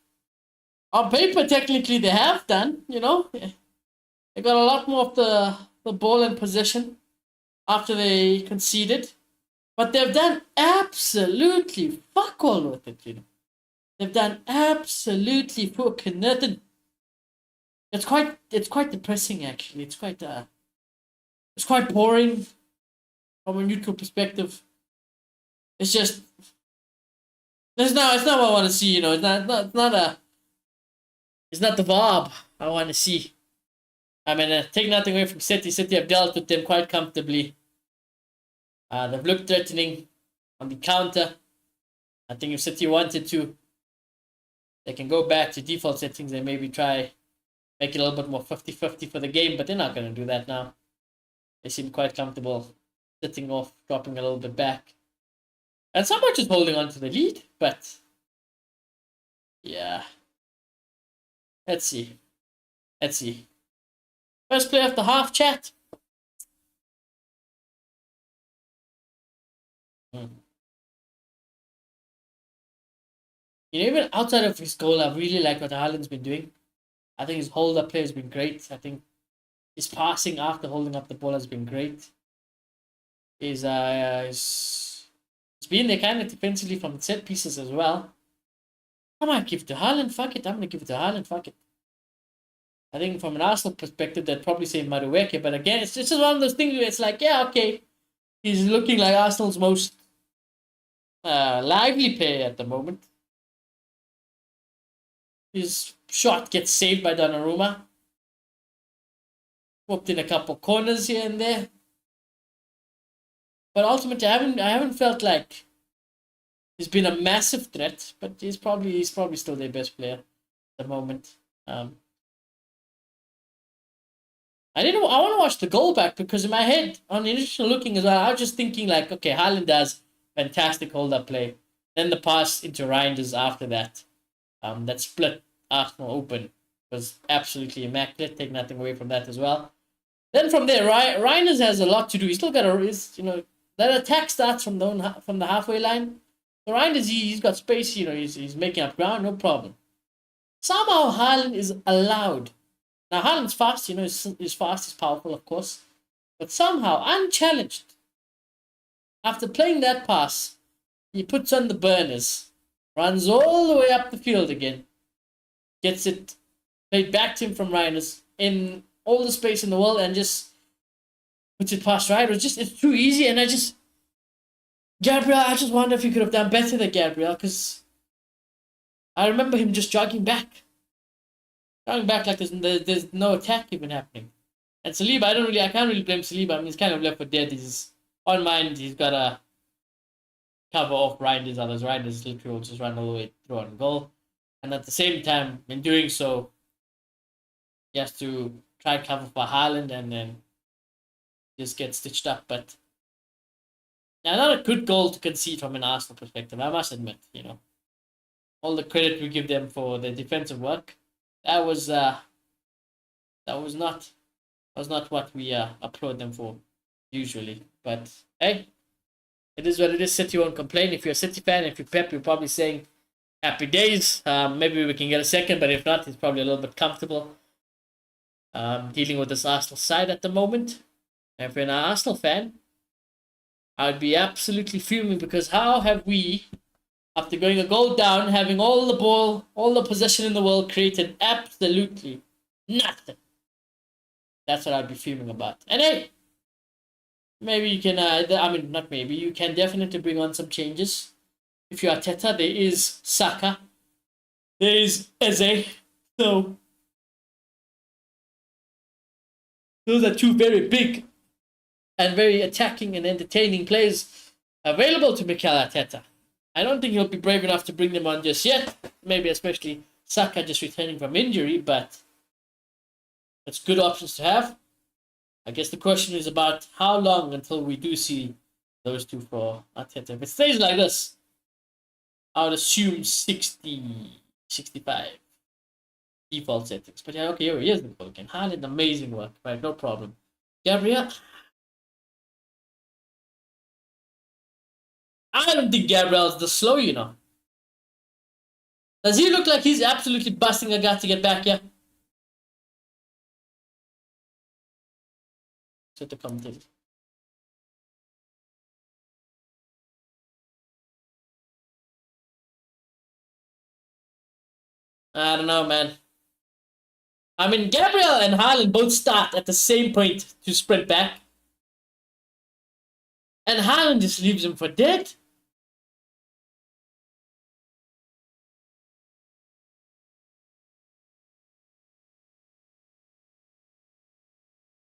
on paper, technically they have done, you know. They got a lot more of the ball in possession after they conceded. But they've done absolutely fuck all with it, you know. They've done absolutely fucking nothing. It's quite depressing, actually. It's quite boring from a neutral perspective. It's just, it's not what I want to see, you know. It's not the vibe I want to see. I mean, take nothing away from City. City have dealt with them quite comfortably. They've looked threatening on the counter. I think if City wanted to, they can go back to default settings and maybe try make it a little bit more 50-50 for the game, but they're not going to do that now. They seem quite comfortable sitting off, dropping a little bit back. And someone just holding on to the lead, but yeah. Let's see. Let's see. First play of the half, chat. You know, even outside of his goal, I really like what Haaland's been doing. I think his hold-up play has been great. I think his passing after holding up the ball has been great. He's been there kind of defensively from set pieces as well. I might give it to Haaland. Fuck it. I'm going to give it to Haaland. Fuck it. I think from an Arsenal perspective, they'd probably say Madueke. But again, it's just one of those things where it's like, yeah, okay. He's looking like Arsenal's most lively player at the moment. His shot gets saved by Donnarumma. Whooped in a couple corners here and there. But ultimately, I haven't felt like he's been a massive threat. But he's probably still their best player at the moment. I want to watch the goal back because in my head, on the initial looking as well, I was just thinking like, okay, Haaland does fantastic hold-up play. Then the pass into Reinders after that. That split Arsenal open was absolutely immaculate. Take nothing away from that as well. Then from there, Reinders has a lot to do. He's still got that attack starts from the halfway line. So Reinders, he's got space. You know, he's making up ground, no problem. Somehow Haaland is allowed. Now Haaland's fast. You know, he's fast, he's powerful, of course. But somehow, unchallenged, after playing that pass, he puts on the burners, runs all the way up the field again, gets it played back to him from Reinders in all the space in the world and just puts it past right. It's too easy, and Gabriel, I just wonder if he could have done better than Gabriel, because I remember him just jogging back like there's no attack even happening. And Saliba, I can't really blame Saliba. I mean, he's kind of left for dead. He's on mind. He's got to cover off Reinders. Others Reinders literally will just run all the way through on goal. And at the same time, in doing so, he has to try and cover for Haaland and then just get stitched up. But yeah, not a good goal to concede from an Arsenal perspective, I must admit. You know, all the credit we give them for their defensive work, that was not what we applaud them for usually. But hey, it is what it is. City won't complain. If you're a City fan, if you're Pep, you're probably saying happy days. Maybe we can get a second, but if not, he's probably a little bit comfortable dealing with this Arsenal side at the moment. And if you're an Arsenal fan, I would be absolutely fuming, because how have we, after going a goal down, having all the ball, all the possession in the world, created absolutely nothing? That's what I'd be fuming about. And hey, maybe you can, not maybe, you can definitely bring on some changes. If you are Teta, there is Saka, there is Eze, so those are two very big and very attacking and entertaining players available to Mikel Arteta. I don't think he'll be brave enough to bring them on just yet. Maybe especially Saka just returning from injury, but it's good options to have. I guess the question is about how long until we do see those two for Arteta. If it stays like this, I would assume 60, 65 default settings. But yeah, okay, here's the goal again. Haaland, amazing work, right? No problem. Gabriel, I don't think Gabriel's the slow, you know. Does he look like he's absolutely busting a gut to get back here? Set the commentator. I don't know, man. I mean, Gabriel and Haaland both start at the same point to sprint back. And Haaland just leaves him for dead.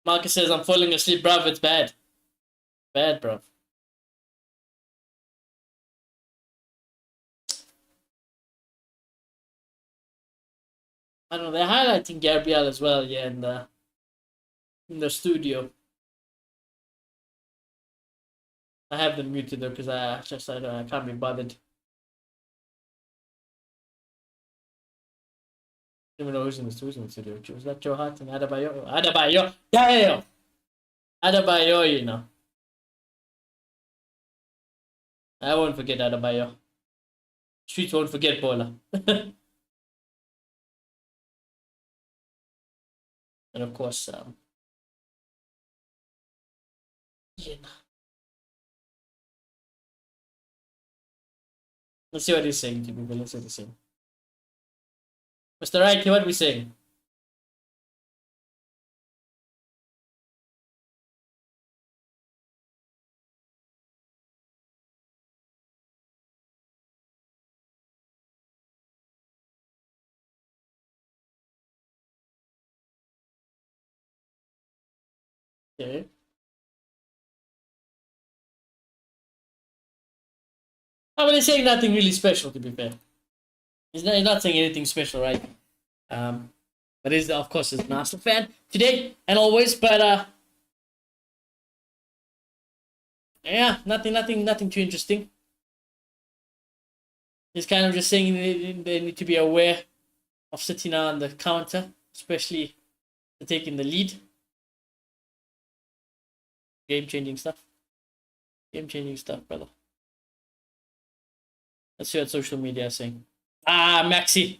Marcus says, I'm falling asleep, bruv. It's bad. Bad, bruv. I don't know, they're highlighting Gabriel as well, yeah, in the studio. I have them muted though because I can't be bothered. I don't even know who's in the studio. Was that Joe Hart and Adebayo? Adebayo! Yeah! Adebayo, you know. I won't forget Adebayo. Streets won't forget Bola. And of course, yeah. Let's see what he's saying to people. Let's see what he's saying. Mr. Right, what are we saying? Okay. I mean, he's saying nothing really special, to be fair. He's not saying anything special, right? But he's, of course, he's an Arsenal fan today and always. But yeah, nothing too interesting. He's kind of just saying they need to be aware of City now on the counter, especially taking the lead. Game-changing stuff. Game-changing stuff, brother. Let's see what social media is saying. Ah, Maxi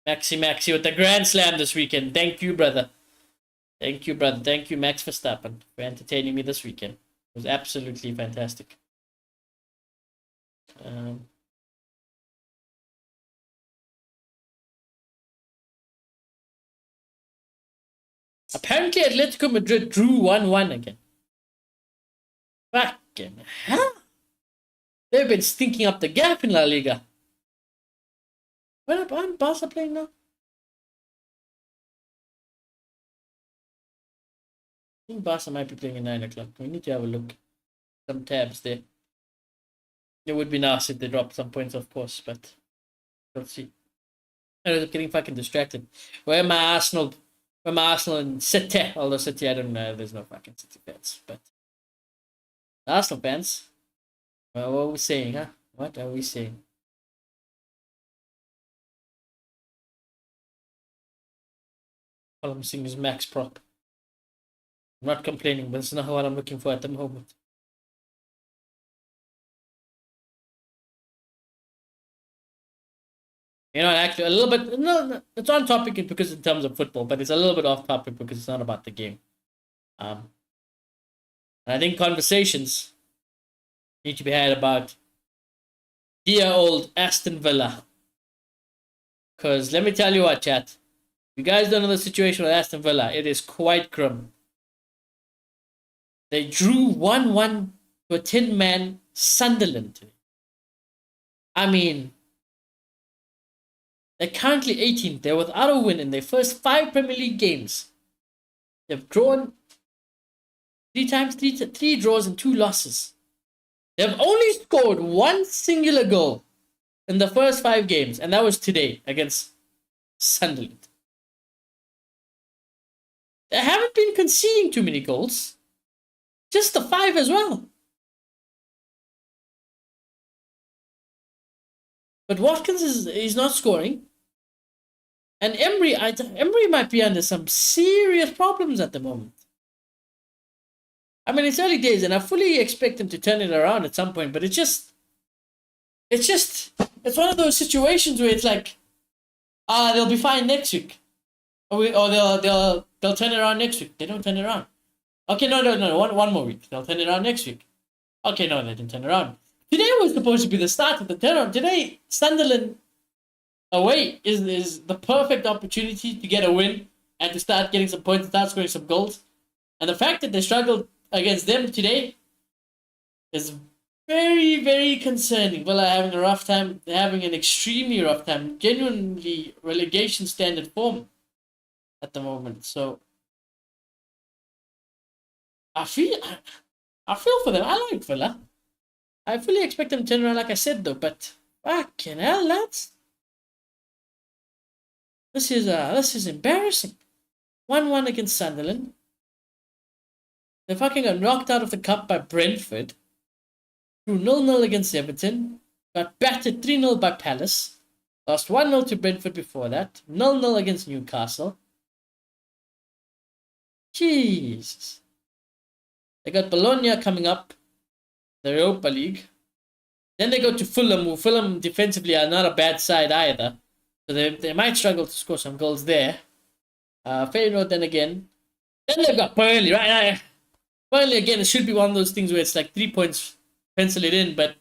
with the Grand Slam this weekend. Thank you, brother. Thank you, brother. Thank you, Max Verstappen, for entertaining me this weekend. It was absolutely fantastic. Apparently, Atletico Madrid drew 1-1 again. Fucking hell. They've been stinking up the gap in La Liga. When Barca playing now? I think Barca might be playing at 9 o'clock. We need to have a look. Some tabs there. It would be nice if they dropped some points, of course, but we'll see. I ended up getting fucking distracted. Where my Arsenal and City, although City, I don't know, there's no fucking City fans, but Arsenal fans. Well, what are we saying, huh? What are we saying? All I'm seeing is max prop. I'm not complaining, but it's not what I'm looking for at the moment. You know, actually, a little bit. No, it's on topic because in terms of football, but it's a little bit off topic because it's not about the game. And I think conversations need to be had about dear old Aston Villa. Because let me tell you what, chat. You guys don't know the situation with Aston Villa. It is quite grim. They drew 1-1 to a 10-man Sunderland. I mean, they're currently 18th. They're without a win in their first 5 Premier League games. They've drawn 3 times, 3 draws and 2 losses. They've only scored 1 singular goal in the first 5 games, and that was today against Sunderland. They haven't been conceding too many goals. Just the 5 as well. But Watkins is not scoring. And Emery might be under some serious problems at the moment. I mean, it's early days, and I fully expect him to turn it around at some point. But it's one of those situations where it's like, they'll be fine next week, or they'll turn it around next week. They don't turn it around. Okay, no. One more week. They'll turn it around next week. Okay, no, they didn't turn it around. Today was supposed to be the start of the turnaround. Today, Sunderland away is the perfect opportunity to get a win and to start getting some points, start scoring some goals. And the fact that they struggled against them today is very, very concerning. Well, they're having a rough time. They're having an extremely rough time. Genuinely relegation standard form at the moment. So I feel for them. I like Villa. I fully expect them to turn around, like I said, though. But fucking hell, lads. This is embarrassing. 1-1 against Sunderland. They fucking got knocked out of the cup by Brentford. Drew 0-0 against Everton. Got battered 3-0 by Palace. Lost 1-0 to Brentford before that. 0-0 against Newcastle. Jesus. They got Bologna coming up. The Europa League. Then they go to Fulham, who Fulham defensively are not a bad side either. So they might struggle to score some goals there. Feyenoord then again. Then they've got Burnley, right? Burnley again, it should be one of those things where it's like 3 points, pencil it in, but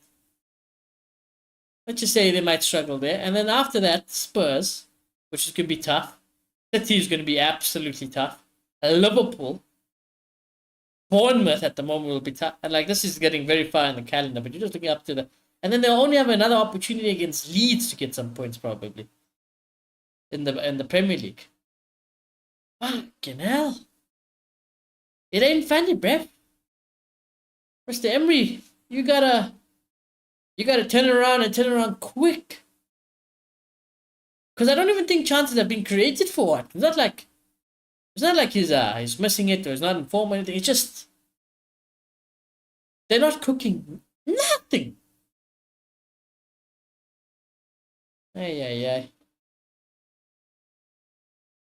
let's just say they might struggle there. And then after that, Spurs, which is going to be tough. City is going to be absolutely tough. Liverpool. Bournemouth at the moment will be tough. And like this is getting very far in the calendar, but you're just looking up to the... And then they'll only have another opportunity against Leeds to get some points probably. In the Premier League. Fucking hell. It ain't funny, bruv. Mr. Emery, you gotta turn it around and turn it around quick. Because I don't even think chances have been created for it. It's not like he's missing it or he's not in form or anything. It's just they're not cooking nothing. Ay.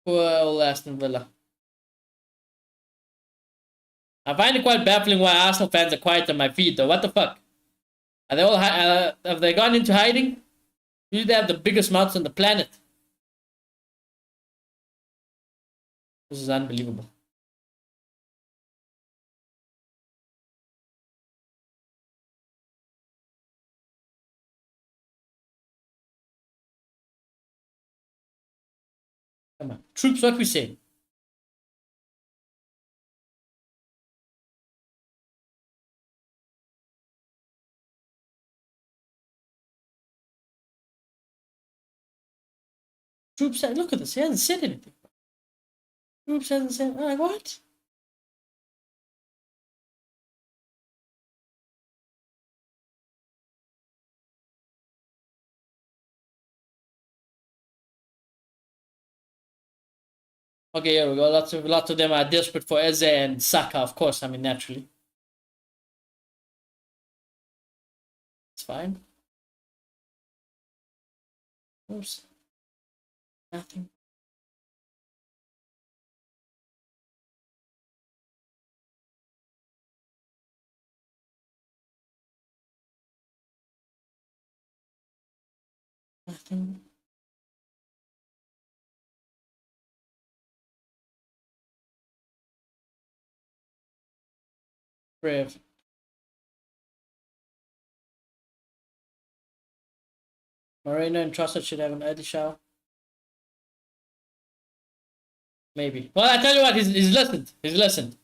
Poor old Aston Villa. I find it quite baffling why Arsenal fans are quiet on my feed though. What the fuck? Are they all have they gone into hiding? Usually they have the biggest mouths on the planet. This is unbelievable. Come on. Troops, what we say? Troops said, look at this, he hasn't said anything. Troops hasn't said, I'm like, what? Okay, here we go. Lots of them are desperate for Eze and Saka, of course. I mean, naturally. It's fine. Oops. Nothing. Nothing. Brave. Moreno and Trossard should have an early shower. Maybe. Well, I tell you what, he's listened. He's listened.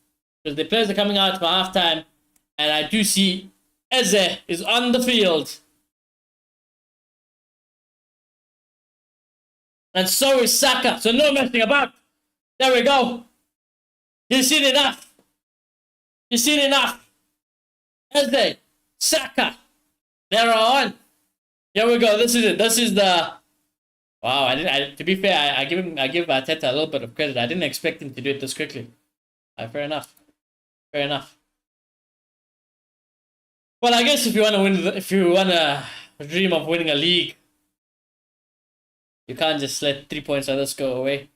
Because the players are coming out for halftime, and I do see Eze is on the field. And so is Saka. So no messing about. There we go. You've seen enough. You've seen enough. Eze, Saka. They're on. Here we go. This is it. This is the... Wow, to be fair, I give Arteta a little bit of credit. I didn't expect him to do it this quickly. Fair enough. Fair enough. Well, I guess if you want to win, if you want to dream of winning a league, you can't just let 3 points like this go away.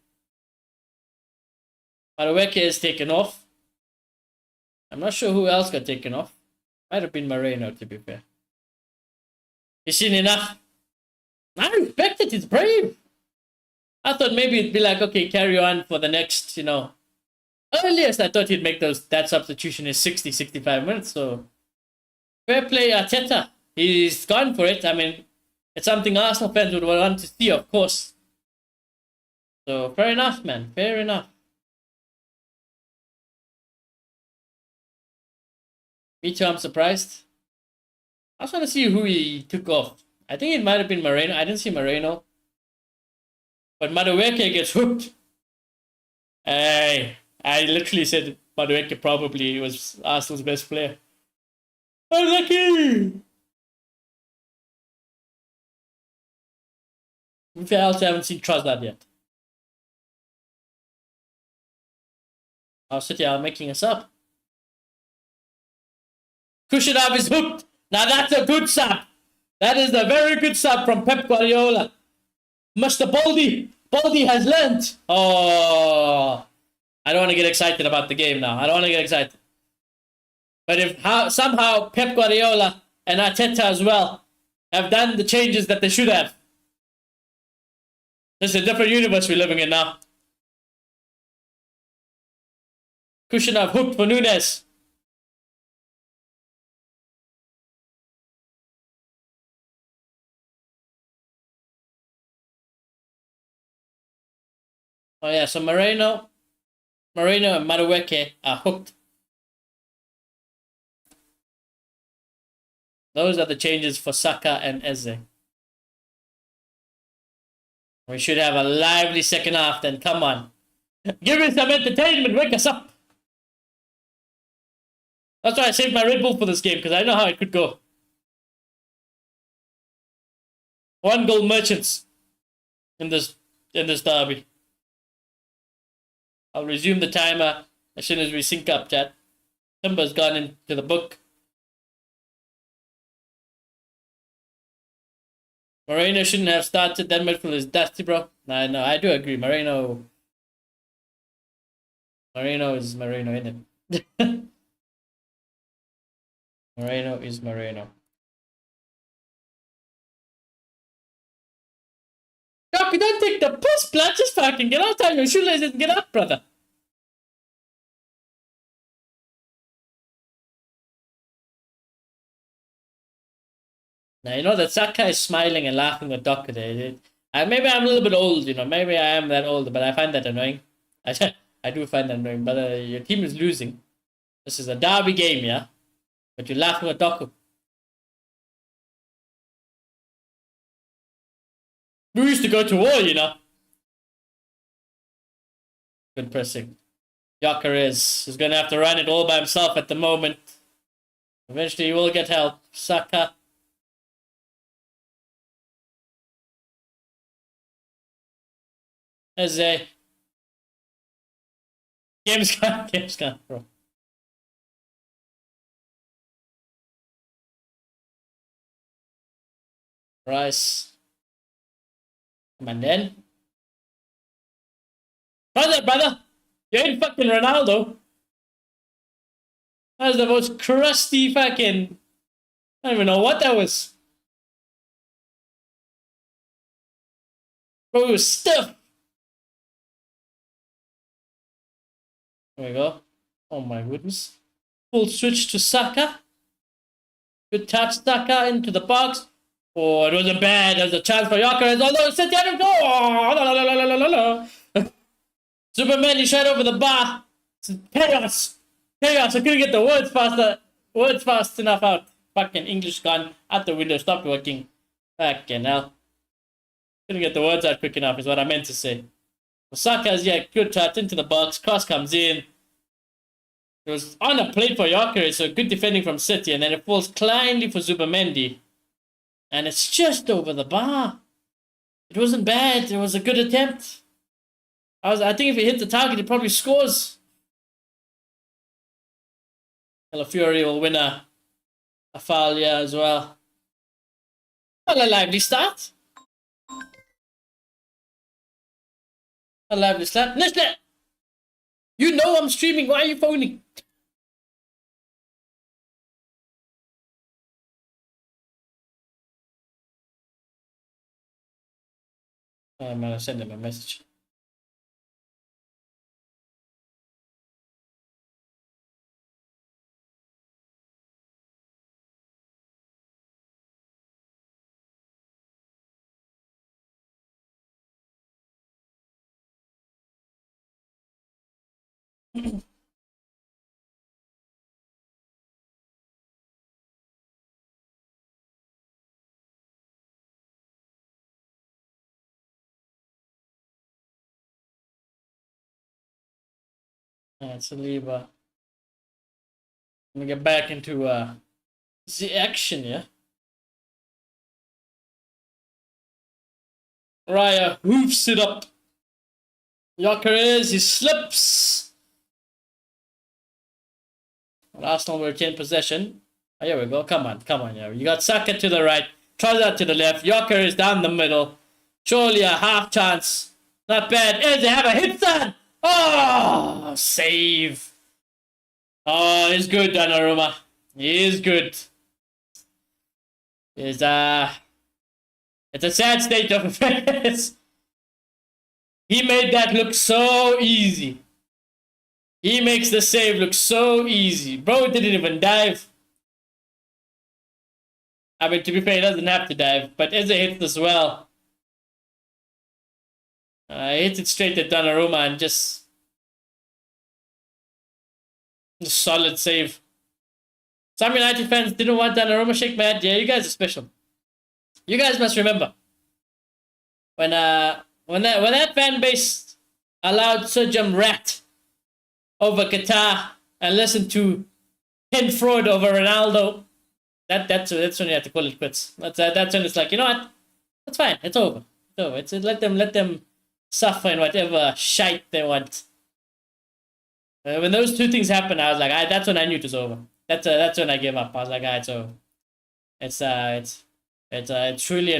Madueke is taken off. I'm not sure who else got taken off. Might have been Moreno, to be fair. You've seen enough. I respect it. It's brave. I thought maybe it'd be like, okay, carry on for the next, Earliest I thought he'd make that substitution in 60, 65 minutes. So, fair play, Arteta. He's gone for it. I mean, it's something Arsenal fans would want to see, of course. So, fair enough, man. Fair enough. Me too, I'm surprised. I just want to see who he took off. I think it might have been Moreno. I didn't see Moreno. But Madueke gets hooked. Hey, I literally said Madueke probably was Arsenal's best player. Unlucky! I also haven't seen Trossard yet. Our City are making a sub. Kushinov is hooked. Now that's a good sub. That is a very good sub from Pep Guardiola. Mr. Baldy has learnt. Oh, I don't want to get excited about the game now. I don't want to get excited. But if somehow Pep Guardiola and Arteta as well have done the changes that they should have, this is a different universe we're living in now. Kushinov hooked for Nunes. Oh yeah, so Moreno and Madueke are hooked. Those are the changes for Saka and Eze. We should have a lively second half then, come on. Give me some entertainment, wake us up. That's why I saved my Red Bull for this game, because I know how it could go. 1-goal merchants in this derby. I'll resume the timer as soon as we sync up, chat. Timber's gone into the book. Moreno shouldn't have started. That midfield is dusty, bro. No, I do agree. Moreno is Moreno, isn't it? Moreno is Moreno. Copy, don't take the piss, blood. Just fucking get out of your shoelaces and get up, brother. Now, you know that Saka is smiling and laughing with Doc today. Maybe I'm a little bit old, you know. Maybe I am that old, but I find that annoying. I do find that annoying. But your team is losing. This is a derby game, yeah? But you're laughing at Doku. We used to go to war, you know. Good pressing. Gyökeres is going to have to run it all by himself at the moment. Eventually he will get help. Saka. Eze. Game's gone, bro. Rice. Come on, then. How's that, brother? You ain't fucking Ronaldo. That was the most crusty fucking... I don't even know what that was. Bro, it was stiff. There we go. Oh my goodness. Full switch to Saka. Good touch, Saka into the box. Oh, it wasn't bad. There's a chance for Gyökeres. Although, sit down and go. Oh, Superman, he shot over the bar. Chaos. Chaos. I couldn't get the words fast enough out. Fucking English gone out the window. Stopped working. Fucking hell. Couldn't get the words out quick enough is what I meant to say. Osaka's, yeah, good touch into the box. Cross comes in. It was on a plate for Gyökeres, so good defending from City, and then it falls cleanly for Zubimendi. And it's just over the bar. It wasn't bad. It was a good attempt. I think if he hit the target, he probably scores. Fury will win a foul here as well. Well, a lively start. A lively start. Nestle! You know I'm streaming. Why are you phoning? I'm gonna send him a message. Saliba. Let me get back into the action, yeah? Raya hoofs it up. Gyökeres, he slips. Arsenal will retain possession. Oh, here we go. Come on. Yeah. You got Saka to the right, Trossard to the left. Yoker is down the middle. Surely a half chance. Not bad. They have a hit, son. Oh, save. Oh, he's good, Donnarumma. He is good. It's a sad state of affairs. He made that look so easy. He makes the save look so easy. Bro didn't even dive. I mean, to be fair, he doesn't have to dive, but Eze hits as well. Hits it straight at Donnarumma and just a solid save. Some United fans didn't want Donnarumma shake my head. Yeah, you guys are special. You guys must remember when that fan base allowed Sergio Rat over Qatar and listened to Ken Freud over Ronaldo. That's when you have to call it quits. That's when it's like, you know what? That's fine. It's over. It's let them suffer in whatever shite they want. When those two things happened, I was like, that's when I knew it was over. That's when I gave up. I was like, it's over. It's truly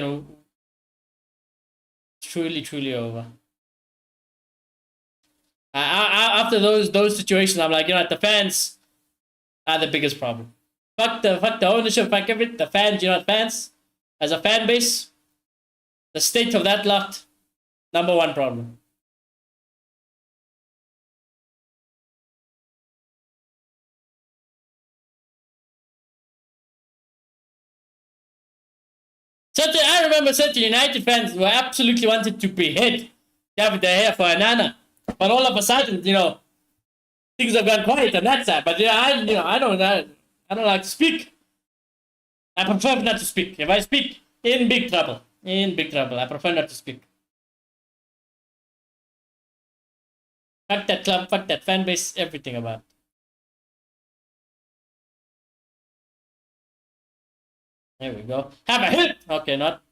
over. After those situations, I'm like, you know what? The fans are the biggest problem. Fuck the ownership, fuck everything. The fans, you know what? Fans, as a fan base, the state of that lot, number one problem. I remember certain United fans were absolutely wanted to behead David De Gea for Anana, but all of a sudden, you know, things have gone quiet on that side. But yeah, I don't like to speak. I prefer not to speak. If I speak, in big trouble. I prefer not to speak. Fuck that club, fuck that fan base, everything about it. There we go. Have a hit! Okay, not.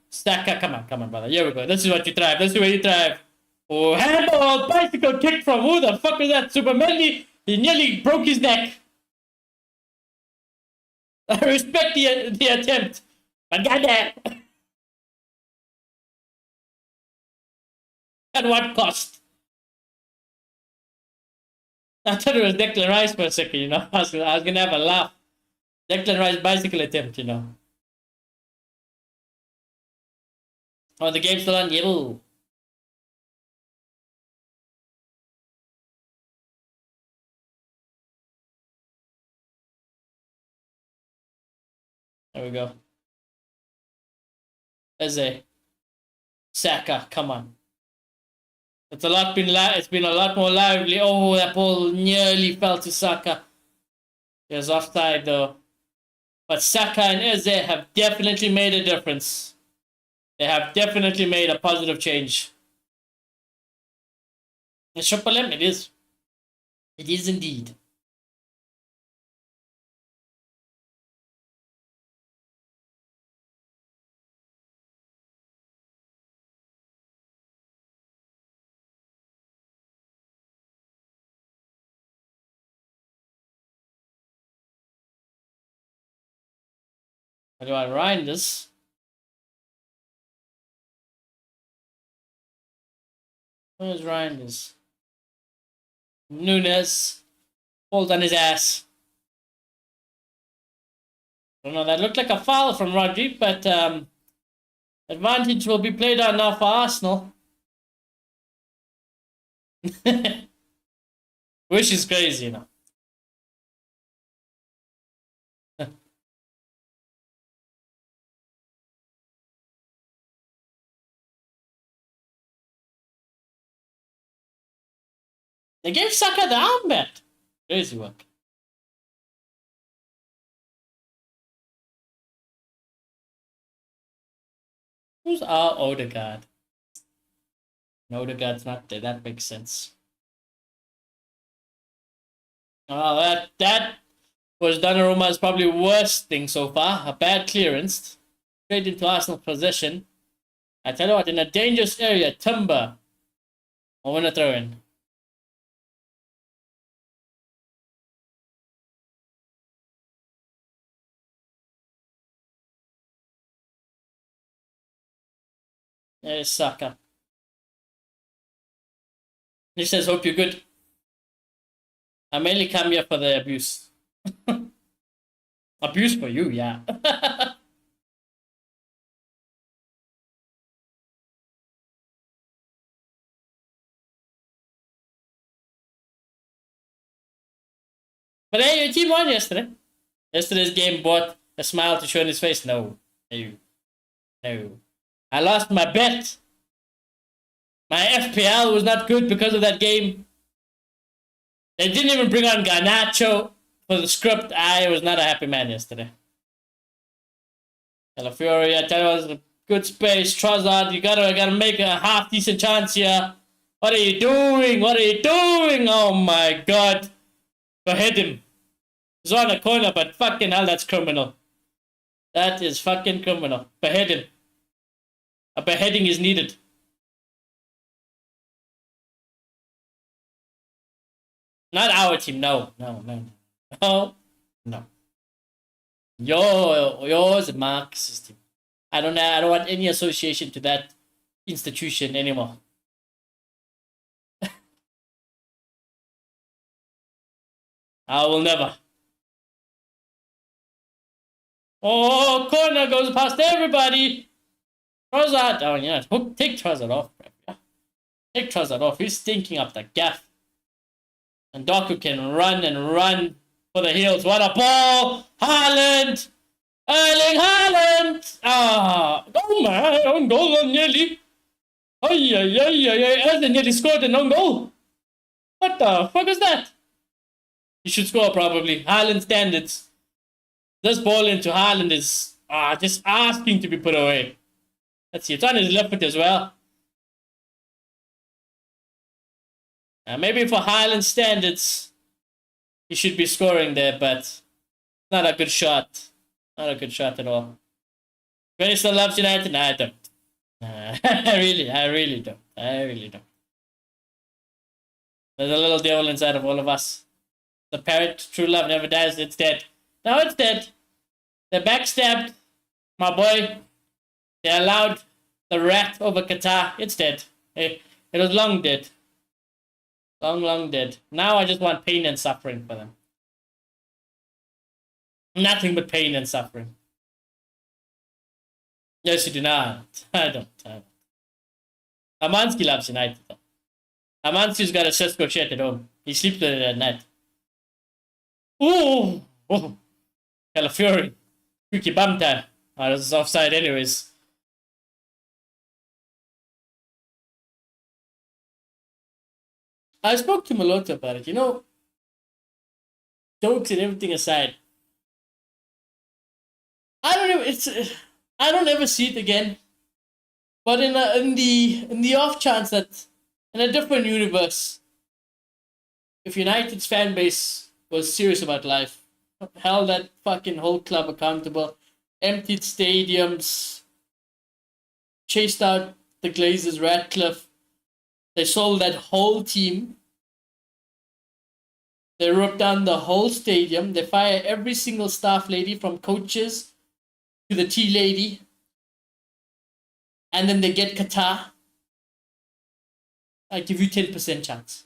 Saka, come on, brother. Here we go. This is what you thrive. This is where you thrive. Oh, handball! Bicycle kick from who the fuck is that? Super Mendy? He nearly broke his neck. I respect the attempt. But goddamn. At what cost? I thought it was Declan Rice for a second, you know. I was gonna have a laugh. Declan Rice bicycle attempt, you know. Oh, the game's still on. Yeah. There we go. Eze. Saka, come on. It's been a lot more lively. Oh, that ball nearly fell to Saka. It was offside though. But Saka and Eze have definitely made a difference. They have definitely made a positive change. It's Chopalem, it is. It is indeed. How do I rhyme this? Where's Reinders? Nunes. Hold on his ass. I don't know, that looked like a foul from Rodri, but advantage will be played on now for Arsenal. Which is crazy, you know. They gave Saka the armband. Crazy work. Who's our Odegaard? Odegaard's not there. That makes sense. Oh, that was Donnarumma's probably worst thing so far. A bad clearance. Straight into Arsenal possession. I tell you what, in a dangerous area, Timber. I want to throw in. Yeah, sucker. He says, hope you're good. I mainly come here for the abuse. Abuse for you, yeah. But hey, your team won yesterday. Yesterday's game brought a smile to show on his face. No. No. No. I lost my bet. My FPL was not good because of that game. They didn't even bring on Garnacho for the script. I was not a happy man yesterday. Calafiori, I tell you, it was a good space. Trossard, you gotta make a half decent chance here. What are you doing? What are you doing? Oh my god. Behead him. He's on a corner, but fucking hell, that's criminal. That is fucking criminal. Behead him. A beheading is needed. Not our team. No. Yours is Marx's team. I don't want any association to that institution anymore. I will never. Oh, corner goes past everybody. Trossard. Oh, yeah. Take Trossard off, bro. Take Trossard off. He's stinking up the gaff. And Doku can run and run for the heels. What a ball! Haaland! Erling Haaland! Ah! Oh my own goal on nearly. Erling nearly scored an own goal. What the fuck is that? He should score probably. Haaland standards. This ball into Haaland is just asking to be put away. Let's see, it's on his left foot as well. Maybe for Haaland standards, he should be scoring there, but not a good shot. Not a good shot at all. Benny still loves United? Nah, I don't. I really don't. There's a little devil inside of all of us. The parrot, true love never dies, it's dead. Now it's dead. They backstabbed my boy. They allowed the rat over Qatar. It's dead. It was long dead. Long dead. Now I just want pain and suffering for them. Nothing but pain and suffering. Yes, you do not. I don't. Amansky loves United, though. Amansky's got a Cisco shit at home. He sleeps with it at night. Ooh! Oh! Calafiori. Quicky bum time. Oh, this is offside anyways. I spoke to Malota about it. You know, jokes and everything aside, I don't ever see it again. But in the off chance that in a different universe, if United's fan base was serious about life, held that fucking whole club accountable, emptied stadiums, chased out the Glazers, Ratcliffe. They sold that whole team. They ripped down the whole stadium. They fired every single staff lady from coaches to the tea lady. And then they get Qatar. I give you 10% chance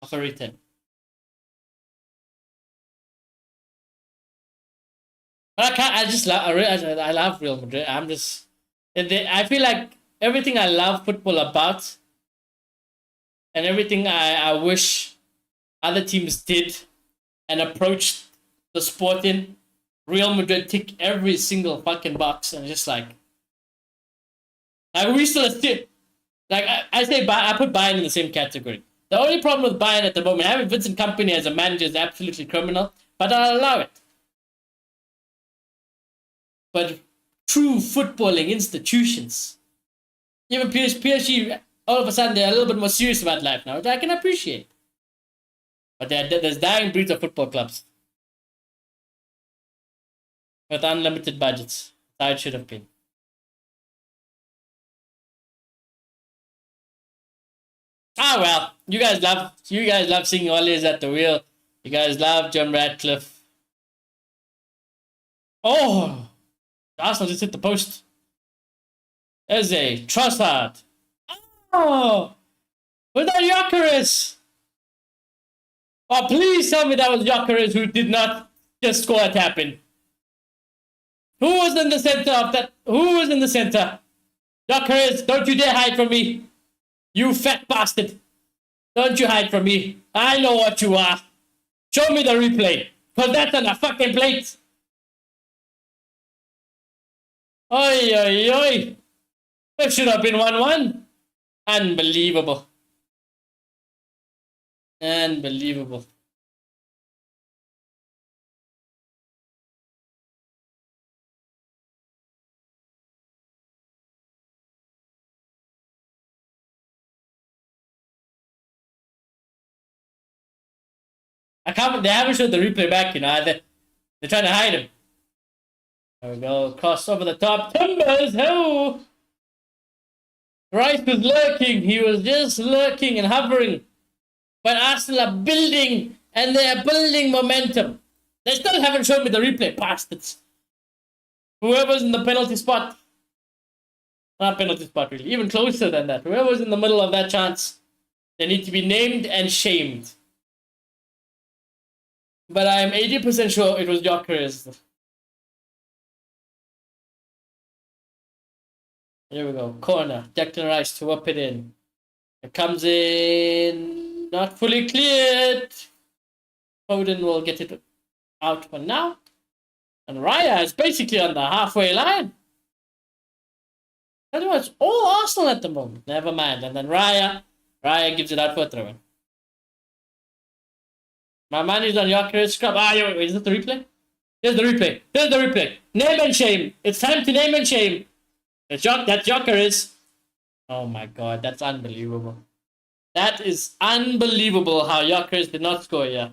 of a return. But I can't. I just love. I love Real Madrid. I feel like everything I love football about, and everything I wish other teams did and approached the sport in, Real Madrid tick every single fucking box, and just like we still like I say, I put Bayern in the same category. The only problem with Bayern at the moment, having Vincent Kompany as a manager is absolutely criminal, but I'll allow it. But true footballing institutions, even PSG, all of a sudden they're a little bit more serious about life now, which I can appreciate. But there's dying breeds of football clubs with unlimited budgets. That's how it should have been. Ah well, you guys love seeing Ole's at the wheel. You guys love Jim Ratcliffe. Oh, Arsenal just hit the post. Eze, Trossard. Oh, was that Gyökeres? Oh, please tell me that was Gyökeres who did not just score a tap in. Who was in the center of that? Who was in the center? Gyökeres, don't you dare hide from me. You fat bastard. Don't you hide from me. I know what you are. Show me the replay. Because that's on a fucking plate. Oi, oi, oi. That should have been 1-1. Unbelievable. Unbelievable. I can't. They haven't showed the replay back, you know. They're trying to hide him. There we go. Cross over the top. Timbers. Ho! Rice was lurking. He was just lurking and hovering. But Arsenal are building, and they are building momentum. They still haven't shown me the replay, bastards. Whoever's in the penalty spot. Not penalty spot, really. Even closer than that. Whoever's in the middle of that chance, they need to be named and shamed. But I'm 80% sure it was Gyökeres. Here we go. Corner. Declan Rice to whip it in. It comes in. Not fully cleared. Foden will get it out for now. And Raya is basically on the halfway line. Tell you what, it's all Arsenal at the moment. Never mind. And then Raya gives it out for a throw-in. My man is on Gyökeres. Scrub. Is that the replay? There's the replay. There's the replay. Name and shame. It's time to name and shame. That's Gyökeres. Oh my god, that's unbelievable. That is unbelievable how Gyökeres did not score here.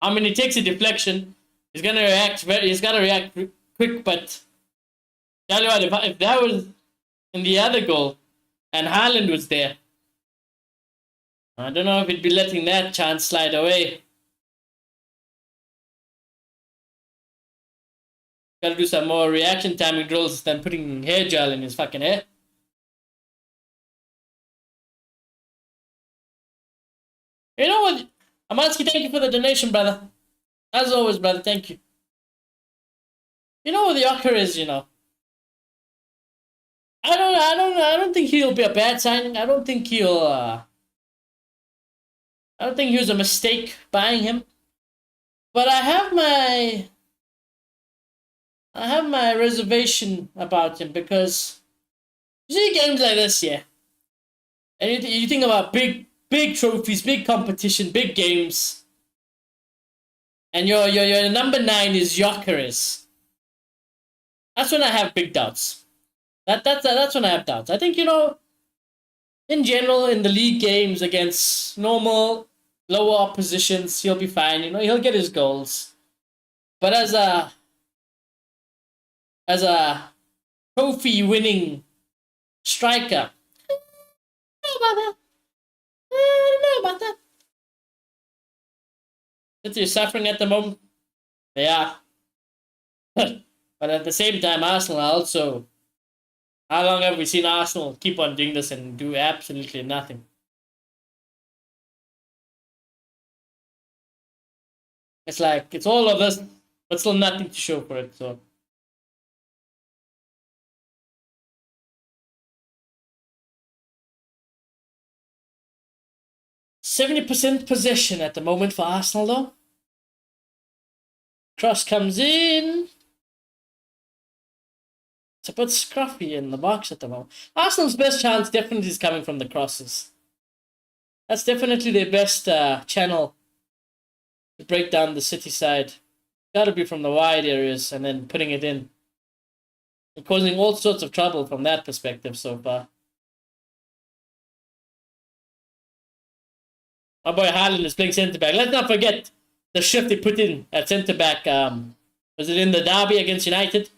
I mean, he takes a deflection. He's gonna react. He's gotta react quick. But tell you what, if that was in the other goal, and Haaland was there, I don't know if he'd be letting that chance slide away. Gotta do some more reaction timing drills than putting hair gel in his fucking hair. You know what? Amansky, thank you for the donation, brother. As always, brother, thank you. You know what the Gyökeres is, you know. I don't think he'll be a bad signing. I don't think he was a mistake buying him. But I have my reservation about him because you see games like this, yeah. And you think about big trophies, big competition, big games. And your number 9 is Gyökeres. That's when I have big doubts. That's when I have doubts. I think, you know, in general, in the league games against normal, lower oppositions, he'll be fine. You know, he'll get his goals. But as a trophy-winning striker, I don't know about that. I don't know about that. City is suffering at the moment. They are. But at the same time, Arsenal are also... How long have we seen Arsenal keep on doing this and do absolutely nothing? It's like, it's all of this, but still nothing to show for it, so... %70 possession at the moment for Arsenal, though. Cross comes in. It's a bit scruffy in the box at the moment. Arsenal's best chance definitely is coming from the crosses. That's definitely their best channel to break down the City side. Got to be from the wide areas and then putting it in. And causing all sorts of trouble from that perspective so far. My boy Haaland is playing centre-back. Let's not forget the shift he put in at centre-back. Was it in the derby against United?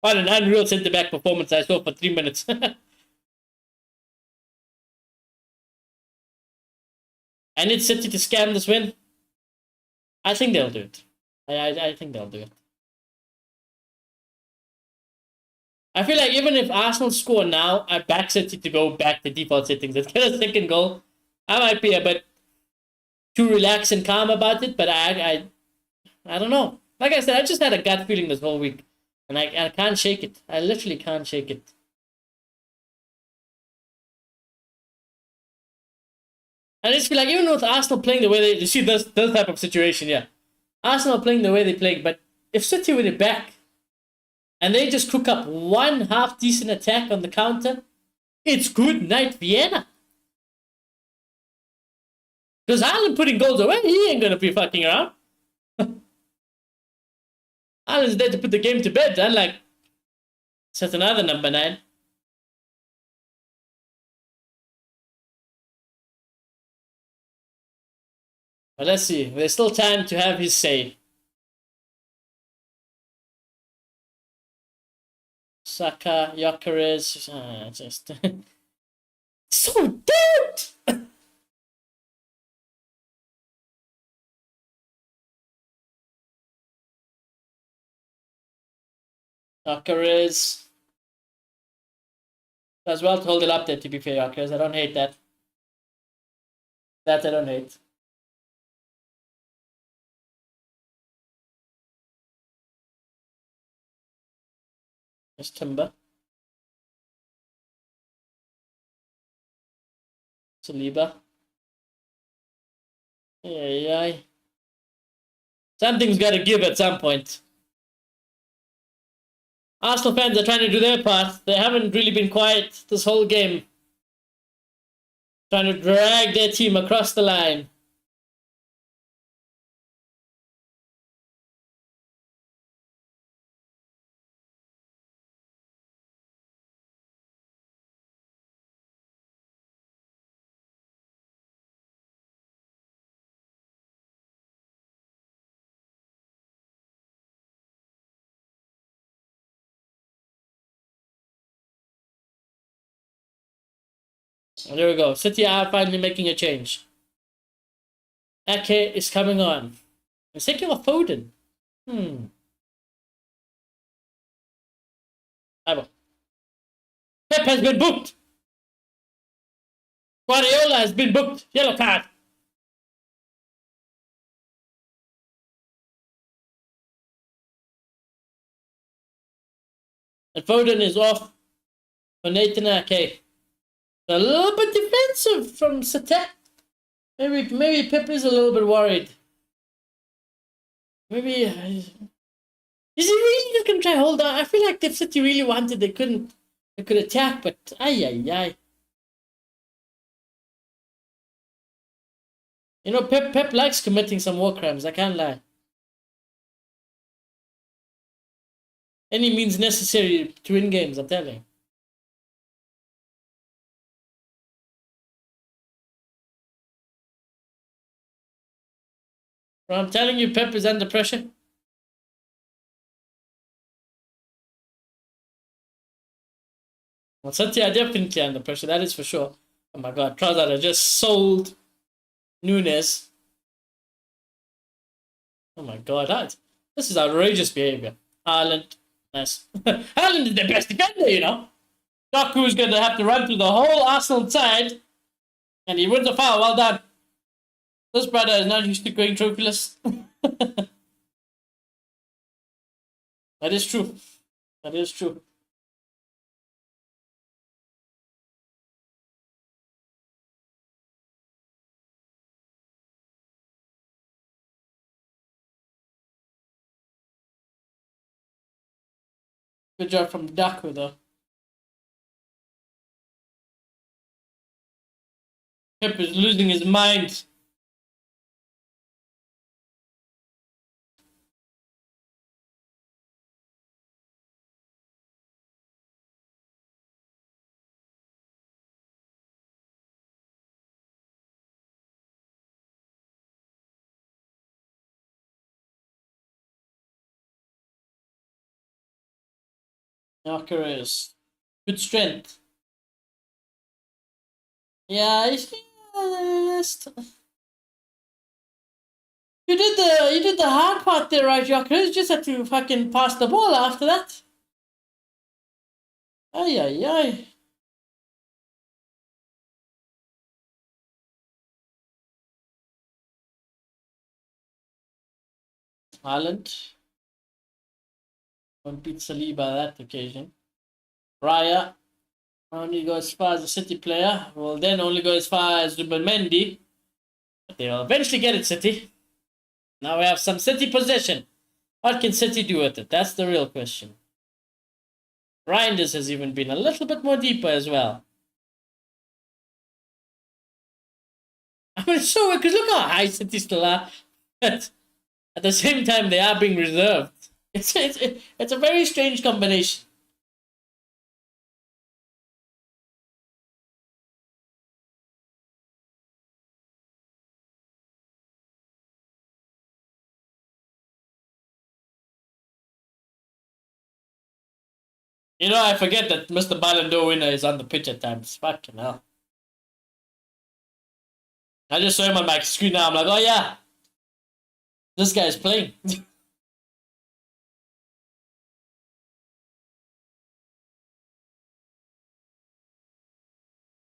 What an unreal centre-back performance I saw for 3 minutes. I need City to scam this win. I think they'll do it. I think they'll do it. I feel like even if Arsenal score now, I back City to go back to default settings. Let's get a second goal. I might be a bit too relaxed and calm about it, but I don't know. Like I said, I just had a gut feeling this whole week, and I can't shake it. I literally can't shake it. I just feel like even with Arsenal playing the way they, you see this type of situation, yeah. Arsenal playing the way they play, but if City win it back and they just cook up one half decent attack on the counter, it's good night Vienna. Because Haaland putting goals away, he ain't gonna be fucking around. Haaland's there to put the game to bed, unlike set another number 9. But let's see. There's still time to have his say. Saka, Gyökeres, just so dead. Gyökeres does well to hold it up there. To be fair, Gyökeres, I don't hate that. That I don't hate. There's Timber. Saliba. Yeah. Something's got to give at some point. Arsenal fans are trying to do their part. They haven't really been quiet this whole game. Trying to drag their team across the line. And there we go. City are finally making a change. Ake is coming on. I'm thinking of Foden. Pep has been booked. Guardiola has been booked. Yellow card. And Foden is off for Nathan Ake. A little bit defensive from City. Maybe Pep is a little bit worried. Maybe is he really just gonna try hold on? I feel like if City really wanted, they couldn't. They could attack, but ay. You know, Pep likes committing some war crimes. I can't lie. Any means necessary to win games. I'm telling you. I'm telling you, Pep is under pressure. Well, City are definitely under pressure, that is for sure. Oh my god, Trossard has just sold Nunes. Oh my god, this is outrageous behavior. Haaland, nice. Haaland is the best defender, you know. Doku is going to have to run through the whole Arsenal side, and he wins a foul. Well done. This brother is not used to going trophyless. That is true. That is true. Good job from Daku, though. Pep is losing his mind. Gyökeres. Good strength. Yeah, you did the hard part there, right, Gyökeres? You just had to fucking pass the ball after that. Ay, ay, ay. Haaland won't beat Saliba that occasion. Raya only go as far as a City player. Will then only go as far as Mendy. But they will eventually get it, City. Now we have some City possession. What can City do with it? That's the real question. Reinders has even been a little bit more deeper as well. I mean, it's so weird because look how high City still are. But at the same time, they are being reserved. It's a very strange combination. You know, I forget that Mr. Ballon d'Or winner is on the pitch at times. Fucking hell. I just saw him on my screen now. I'm like, oh yeah, this guy is playing.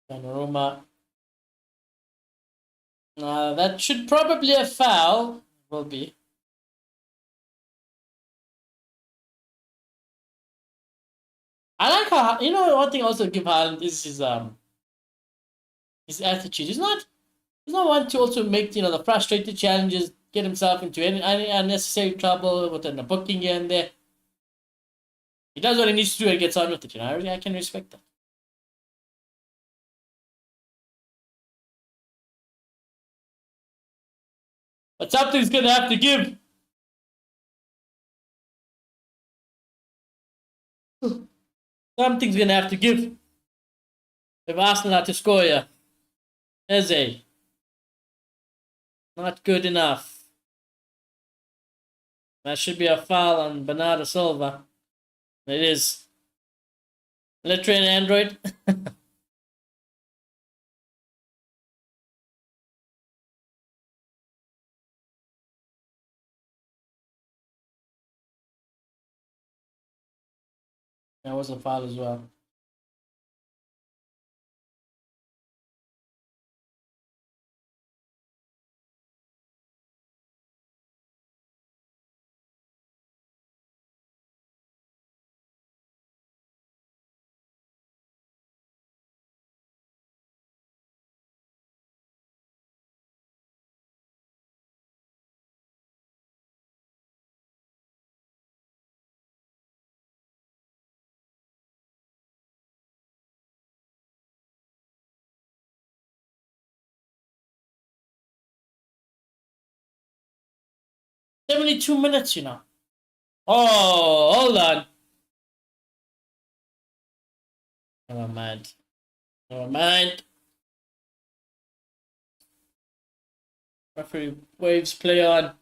Donnarumma. That should probably a foul. Will be. I like how, you know, one thing also give Haaland is his attitude. He's not one to also make, you know, the frustrated challenges, get himself into any unnecessary trouble within a booking here and there. He does what he needs to do and gets on with it, you know. I can respect that. But something's gonna have to give. Something's gonna have to give. If Arsenal are to score here. Eze. Not good enough. That should be a foul on Bernardo Silva. It is. Literally an Android. That was a foul as well. "72 minutes, you know." Oh, hold on. Never mind. Never mind. Referee waves play on.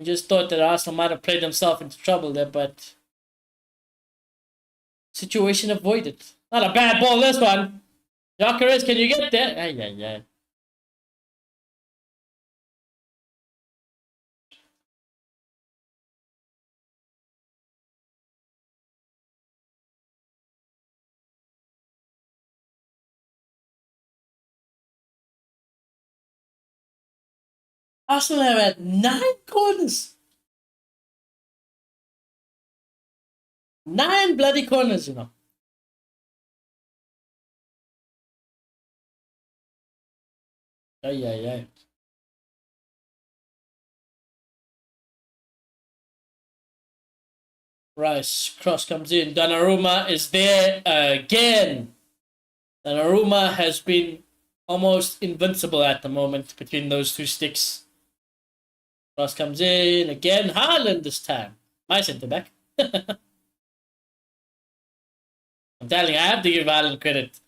I just thought that Arsenal might have played themselves into trouble there, but situation avoided. Not a bad ball, this one. Jokeres, can you get there? Ay, ay, ay. Arsenal have had 9 corners. 9 bloody corners, you know. Ay, ay, ay. Rice, cross comes in. Donnarumma is there again. Donnarumma has been almost invincible at the moment between those two sticks. Cross comes in again. Haaland this time. My centre back. I'm telling you, I have to give Haaland credit.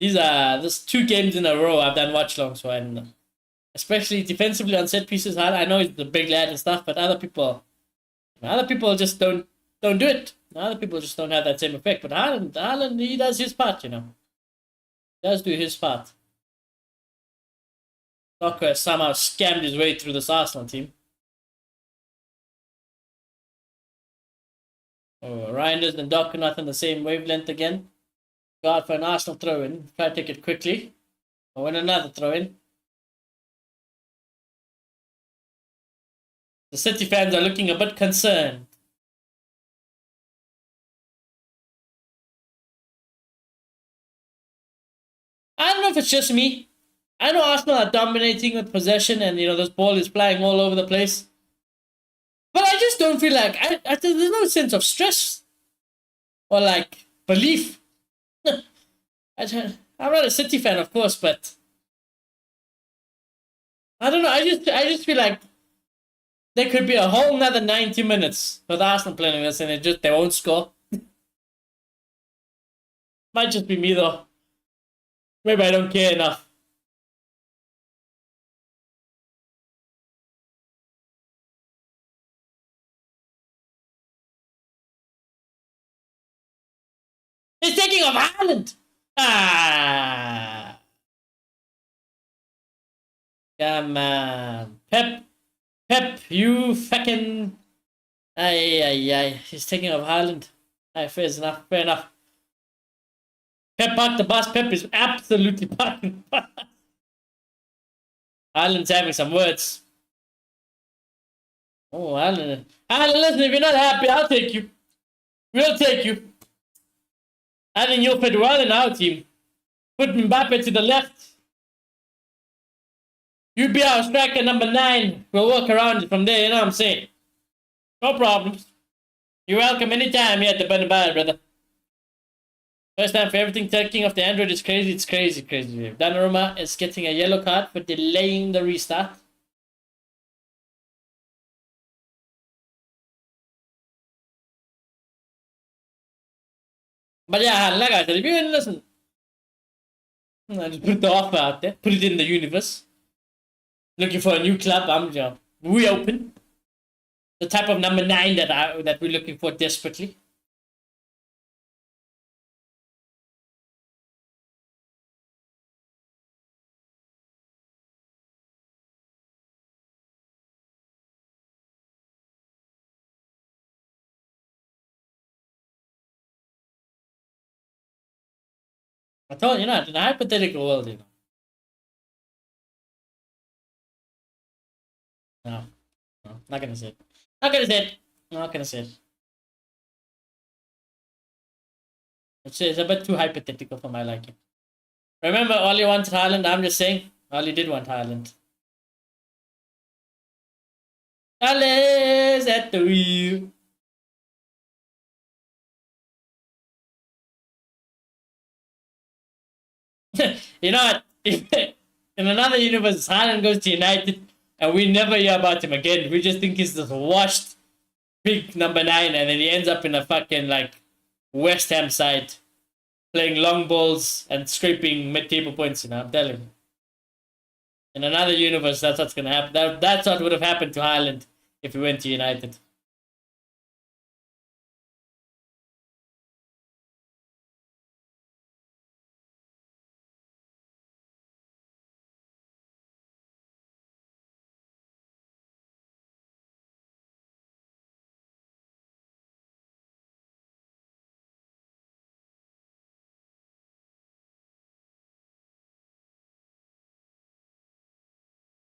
This 2 games in a row I've done watch long, so and especially defensively on set pieces. I know he's the big lad and stuff, but other people just don't do it. Other people just don't have that same effect. But Haaland, he does his part, you know. He does do his part. Docker somehow scammed his way through this Arsenal team. Oh, Reinders and Doc are not on the same wavelength again. Go out for an Arsenal throw-in. Try to take it quickly. Or win another throw-in. The City fans are looking a bit concerned. I don't know if it's just me. I know Arsenal are dominating with possession and, this ball is flying all over the place. But I just don't feel like... there's no sense of stress. Or, belief. I'm not a City fan, of course, but... I don't know. I just feel like there could be a whole nother 90 minutes with Arsenal playing this and they won't score. Might just be me, though. Maybe I don't care enough. He's taking off Haaland! Ah! Come on. Pep, you fucking... Ay. He's taking off Haaland. Fair enough. Pep parked the bus. Pep is absolutely parking the bus. Haaland's having some words. Oh, Haaland, listen, if you're not happy, I'll take you. We'll take you. I think you'll fit well in our team. Put Mbappe to the left. You be our striker number 9. We'll work around it from there, you know what I'm saying? No problems. You're welcome anytime here at the Bernabeu, brother. First time for everything taking off the Android is crazy. It's crazy. Donnarumma is getting a yellow card for delaying the restart. But yeah, like I said, if you listen, I just put the offer out there, put it in the universe. Looking for a new club, we open. The type of number 9 that we're looking for desperately. I told you, in a hypothetical world, No, not gonna say it. Not gonna say it. It's a bit too hypothetical for my liking. Remember, Ollie wanted Haaland. I'm just saying, Ollie did want Haaland. Ollie's at the wheel. You know what? In another universe, Haaland goes to United, and we never hear about him again. We just think he's this washed big number 9, and then he ends up in a fucking West Ham side, playing long balls and scraping mid-table points. I'm telling you. In another universe, that's what's gonna happen. That's what would have happened to Haaland if he went to United.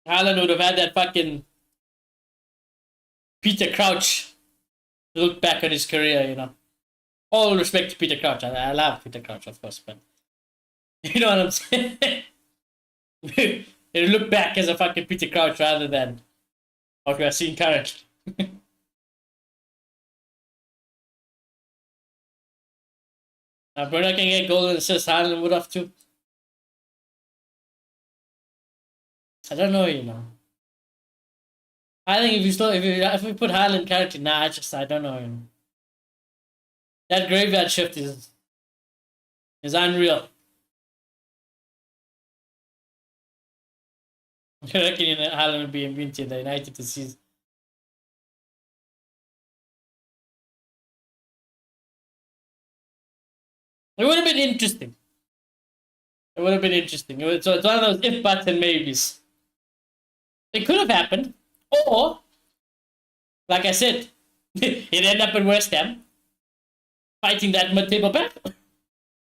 Haaland would have had that fucking Peter Crouch look back on his career, All respect to Peter Crouch. I love Peter Crouch, of course, but you know what I'm saying? He'll look back as a fucking Peter Crouch rather than what we are seeing currently. Bruno can get goal and assist. Haaland would have too. I don't know, I think if we put Haaland character, I don't know, That graveyard shift is unreal. I reckon Haaland would be immune to the United this season. It would have been interesting. So it's one of those if, buts, and maybes. It could have happened. Or, like I said, he'd end up in West Ham. fighting that mid-table battle,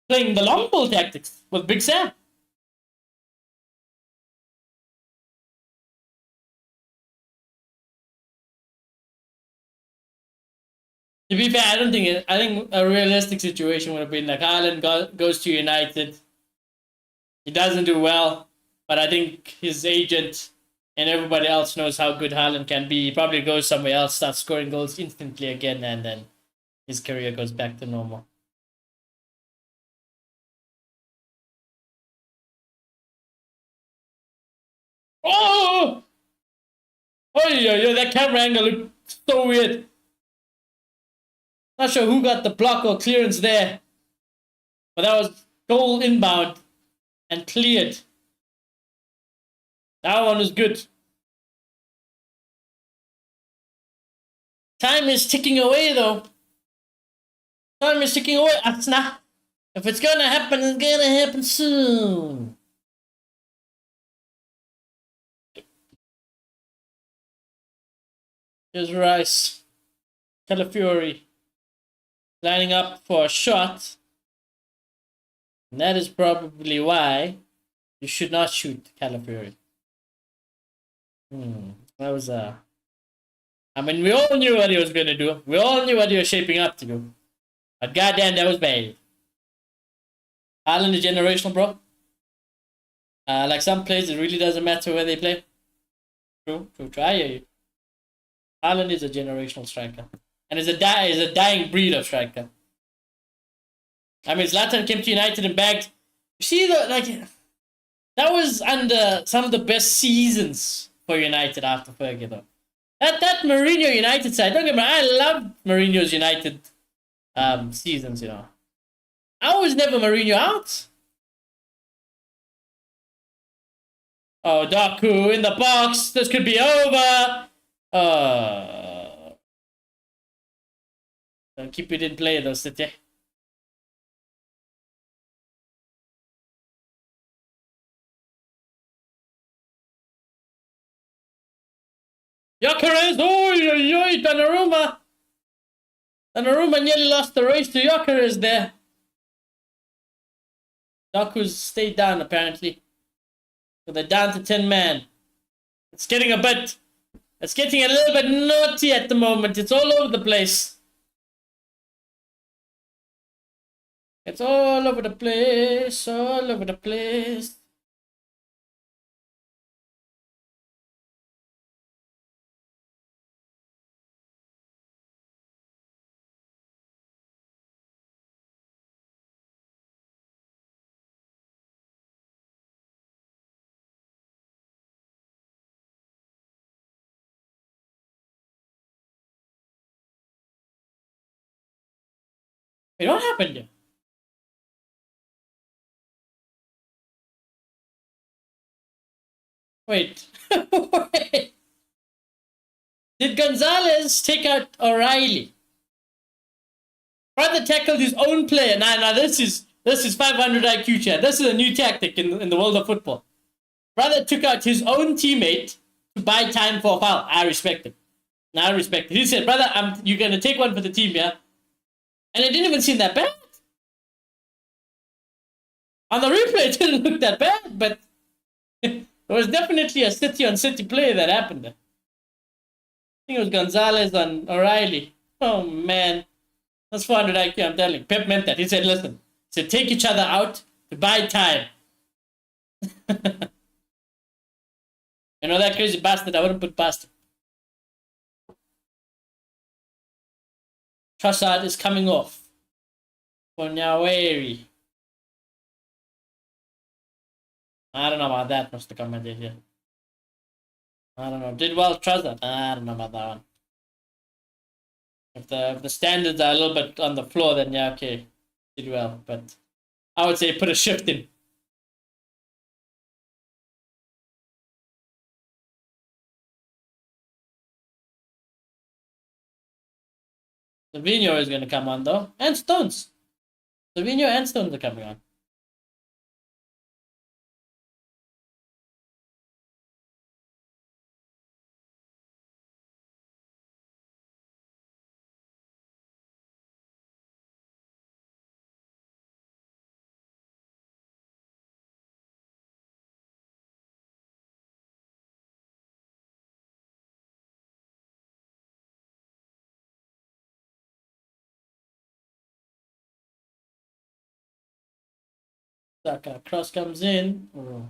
playing the long ball tactics with Big Sam. To be fair, I think a realistic situation would have been like Haaland goes to United. He doesn't do well, but I think his agent and everybody else knows how good Haaland can be. He probably goes somewhere else, starts scoring goals instantly again, and then his career goes back to normal. Oh! Oh, yeah, that camera angle looked so weird. Not sure who got the block or clearance there, but that was goal inbound and cleared. That one was good. Time is ticking away, though. Time is ticking away. Asna. If it's gonna happen, it's gonna happen soon. Here's Rice. Calafiori. Lining up for a shot. And that is probably why you should not shoot Calafiori. That was I mean, we all knew what he was gonna do. We all knew what he was shaping up to do. But goddamn, that was bad. Haaland is generational, bro. Like some players, it really doesn't matter where they play. True. I hear you. Haaland is a generational striker. And is a dying breed of striker. I mean, Zlatan came to United and bagged. See, that was under some of the best seasons for United after Fergie, though. That Mourinho United side, don't get me wrong, I loved Mourinho's United seasons, you know. I was never Mourinho out. Oh, Doku in the box. This could be over. Keep it in play, though, City. Gyökeres! Oi, Donnarumma! Donnarumma nearly lost the race to Gyökeres there. Doku's stayed down, apparently. So they're down to 10 man. It's getting a little bit naughty at the moment. It's all over the place. It's all over the place, all over the place. Wait, what happened there? Wait. Wait. Did Gonzalez take out O'Reilly? Brother tackled his own player. Nah, this is 500 IQ chat. This is a new tactic in the world of football. Brother took out his own teammate to buy time for a foul. I respect it. I respect it. He said, brother, you're going to take one for the team, yeah? And it didn't even seem that bad. On the replay, it didn't look that bad, but it was definitely a city-on-city play that happened there. I think it was Gonzalez on O'Reilly. Oh, man. That's 400 IQ, I'm telling you. Pep meant that. He said, listen, take each other out to buy time. You know that crazy bastard, I wouldn't put past him. Trossard is coming off for Nyaweri. I don't know about that, Mr. Commander here. I don't know. Did well, Trossard. I don't know about that one. If the standards are a little bit on the floor, then yeah, okay. Did well. But I would say put a shift in. Savinho is going to come on, though. And Stones. Savinho and Stones are coming on. Saka. Cross comes in. Oh.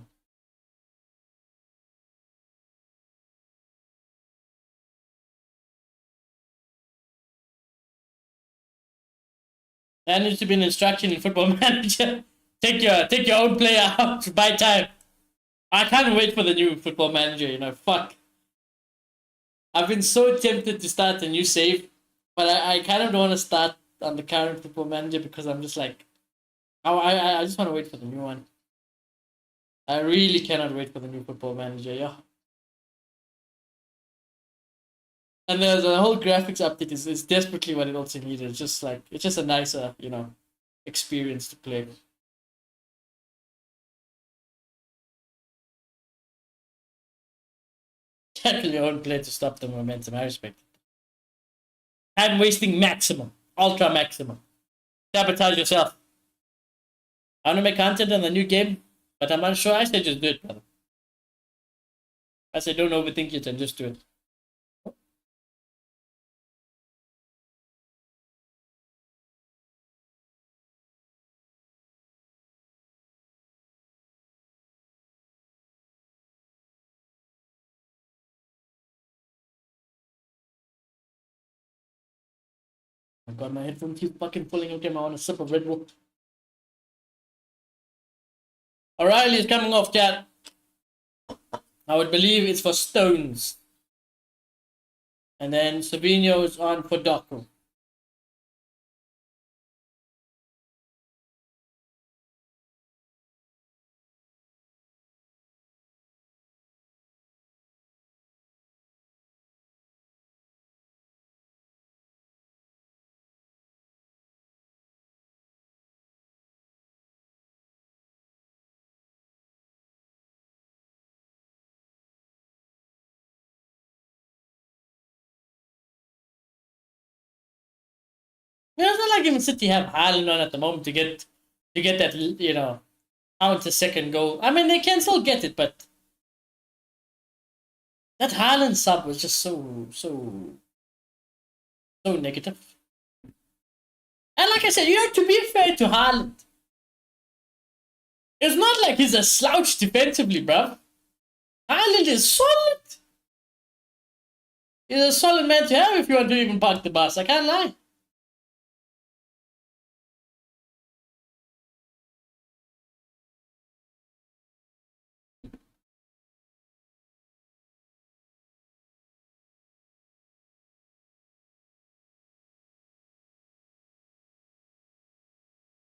That needs to be an instruction in Football Manager. Take your own player out by time. I can't wait for the new Football Manager, you know. Fuck. I've been so tempted to start a new save, but I kind of don't want to start on the current Football Manager because I'm just like, I just want to wait for the new one. I really cannot wait for the new Football Manager, yeah. And there's a whole graphics update is desperately what it also needed. It's just like it's just a nicer, you know, experience to play. Tackle your own play to stop the momentum. I respect it. Time wasting maximum, ultra maximum. Sabotage yourself. I want to make content on the new game, but I'm not sure. I say just do it, brother. I say don't overthink it and just do it. Oh my god, my headphones keep fucking pulling out. I want a sip of Red Bull. O'Reilly is coming off, chat. I would believe it's for Stones. And then Savinho is on for Doku. Yeah, it's not like even City have Haaland on at the moment to get that, you know, counter second goal. I mean, they can still get it, but that Haaland sub was just so negative. And like I said, you know, to be fair to Haaland, it's not like he's a slouch defensively, bruv. Haaland is solid. He's a solid man to have if you want to even park the bus. I can't lie.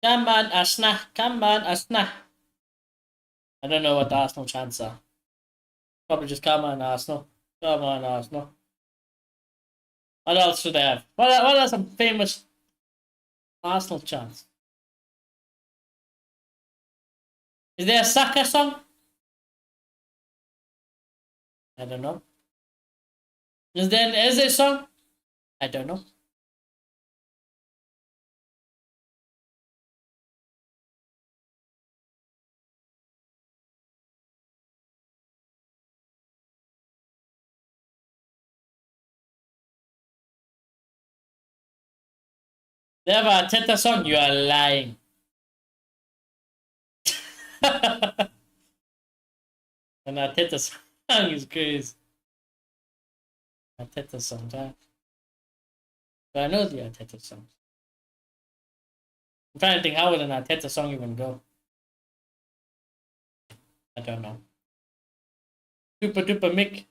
Come on, Asna. Come on, Asna. I don't know what the Arsenal chants are. Probably just come on, Arsenal. Come on, Arsenal. What else should they have? What are some famous Arsenal chants? Is there a Saka song? I don't know. Is there an Eze song? I don't know. They have a Teta song? You are lying. And Arteta song is crazy. Arteta song, right? But I know the Arteta song. I'm trying to think, how would an Arteta song even go? I don't know. Super duper Mick.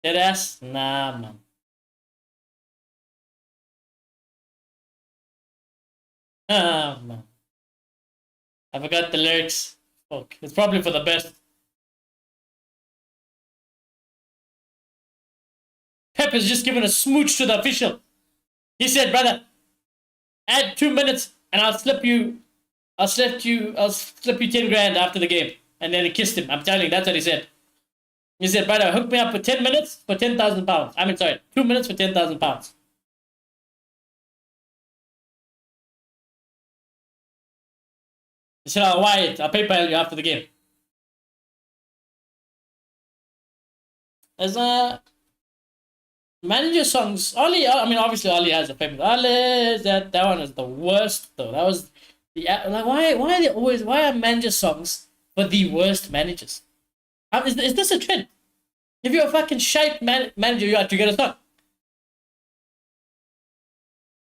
Dead ass? Nah, man. Ah, man. I forgot the lyrics. Fuck. It's probably for the best. Pep has just given a smooch to the official. He said, brother, add 2 minutes and I'll slip you 10 grand after the game. And then he kissed him. I'm telling you, that's what he said. He said, brother, hook me up for 10 minutes for £10,000. I mean, sorry, 2 minutes for £10,000. He said, I'll wire it. I'll PayPal you after the game. There's manager songs. Ollie, I mean, obviously, Ollie has a famous. Ollie, that one is the worst, though. That was Yeah, like why are manager songs for the worst managers? Is this a trend? If you're a fucking shite manager, you have to get a song.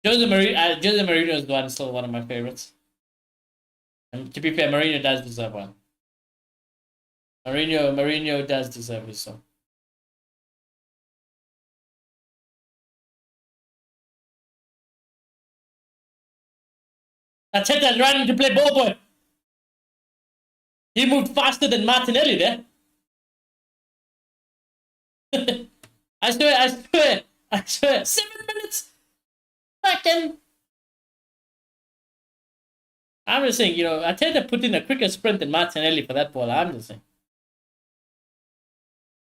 Jose Mourinho is still one of my favorites. And to be fair, Mourinho does deserve one. Mourinho does deserve his song. Arteta's running to play ball boy. He moved faster than Martinelli there. I swear. 7 minutes. Fucking. I'm just saying, Arteta put in a quicker sprint than Martinelli for that ball. I'm just saying.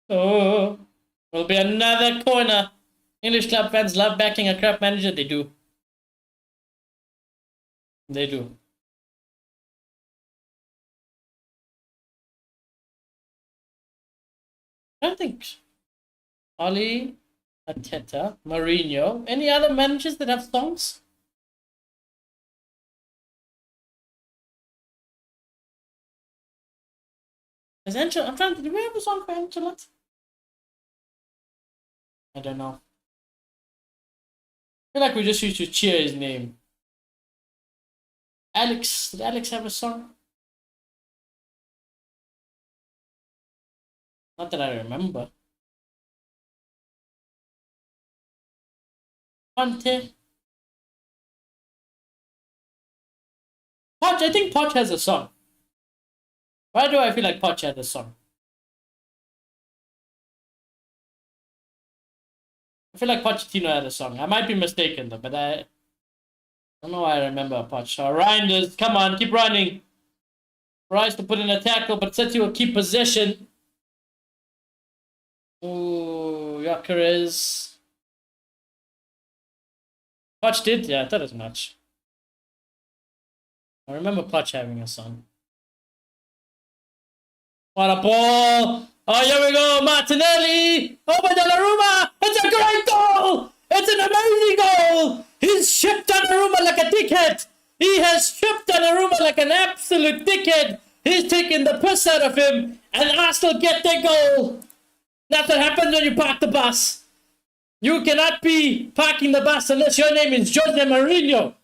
Oh, will be another corner. English club fans love backing a crap manager. They do. They do. I don't think Oli, Arteta, Mourinho. Any other managers that have songs? Is Angel? I'm trying to. Do we have a song for Ancelotti? I don't know. I feel like we just used to cheer his name. Alex, did Alex have a song? Not that I remember. Conte. Poch, I think Poch has a song. Why do I feel like Poch had a song? I feel like Pochettino had a song. I might be mistaken though, but I don't know why I remember Poch. Reinders, come on, keep running. Tries to put in a tackle, but City will keep possession. Ooh, Gyökeres. Poch did? Yeah, I thought as much. I remember Poch having a song. What a ball! Oh, here we go, Martinelli! Over Donnarumma! It's a great goal! It's an amazing goal! He's chipped Donnarumma like a dickhead! He has chipped Donnarumma like an absolute dickhead! He's taken the piss out of him, and Arsenal get their goal! That's what happens when you park the bus. You cannot be parking the bus unless your name is Jose Mourinho.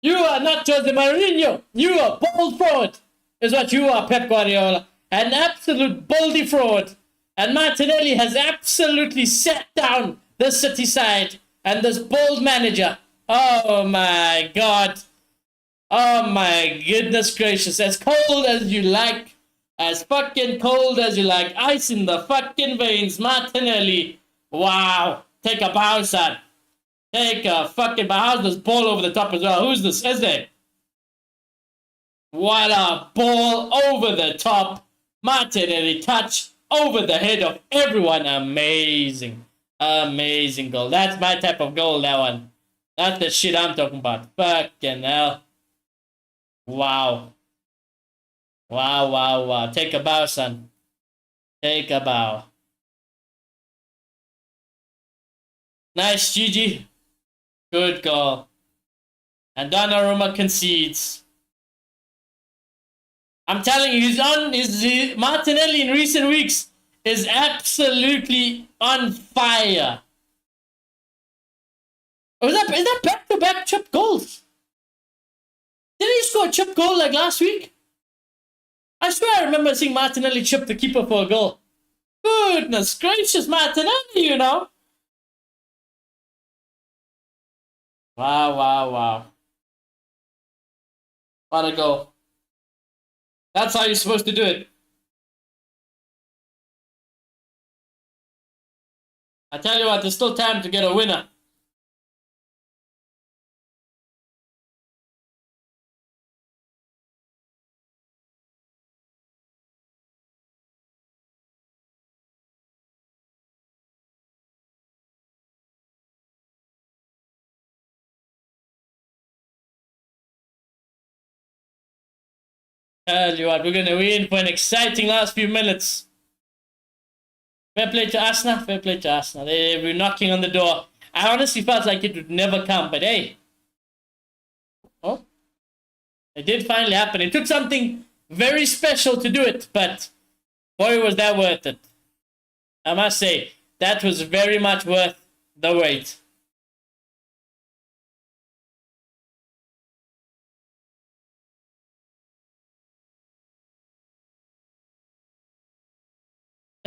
You are not Jose Mourinho. You are bold fraud, is what you are, Pep Guardiola. An absolute baldy fraud. And Martinelli has absolutely set down the City side and this bold manager. Oh my God. Oh my goodness gracious. As cold as you like. As fucking cold as you like. Ice in the fucking veins. Martinelli. Wow. Take a bow, son. Take a fucking bow. How's this ball over the top as well? Who's this? Is there? What a ball over the top. Martinelli touch over the head of everyone. Amazing. Amazing goal. That's my type of goal, that one. That's the shit I'm talking about. Fucking hell. Wow. Wow. Take a bow, son. Take a bow. Nice, Gigi. Good goal. And Donnarumma concedes. I'm telling you, Martinelli in recent weeks is absolutely on fire. Is that back-to-back chip goals? Didn't he score a chip goal like last week? I swear I remember seeing Martinelli chip the keeper for a goal. Goodness gracious, Martinelli, Wow. What a goal. That's how you're supposed to do it. I tell you what, there's still time to get a winner. Tell you what, we're going to win for an exciting last few minutes. Fair play to Arsenal. Fair play to Arsenal. They were knocking on the door. I honestly felt like it would never come, but hey. Oh. It did finally happen. It took something very special to do it, but boy, was that worth it. I must say, that was very much worth the wait.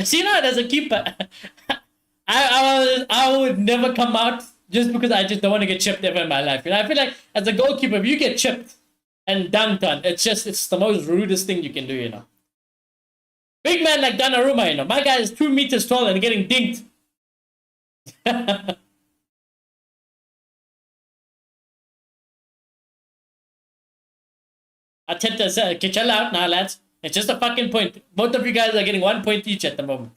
See, now as a keeper, I would never come out just because I just don't want to get chipped ever in my life. You know, I feel like as a goalkeeper, if you get chipped and dunked on, it's the most rudest thing you can do, you know. Big man like Donnarumma, you know, my guy is 2 meters tall and getting dinked. Ateta said, okay, chill out now, lads. It's just a fucking point. Both of you guys are getting 1 point each at the moment.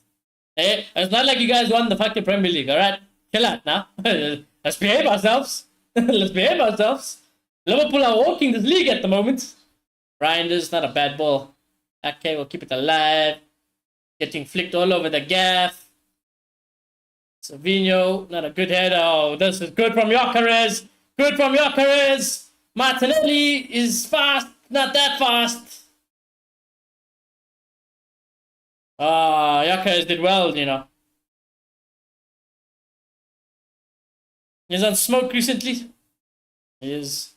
Hey, it's not like you guys won the fucking Premier League, alright? Chill out now. Let's behave ourselves. Let's behave ourselves. Liverpool are walking this league at the moment. Ryan, this is not a bad ball. Okay, we'll keep it alive. Getting flicked all over the gaff. Savinho, not a good header. Oh, this is good from Gyökeres. Good from Gyökeres. Martinelli is fast, not that fast. Gyökeres did well, you know. He's on smoke recently. He is.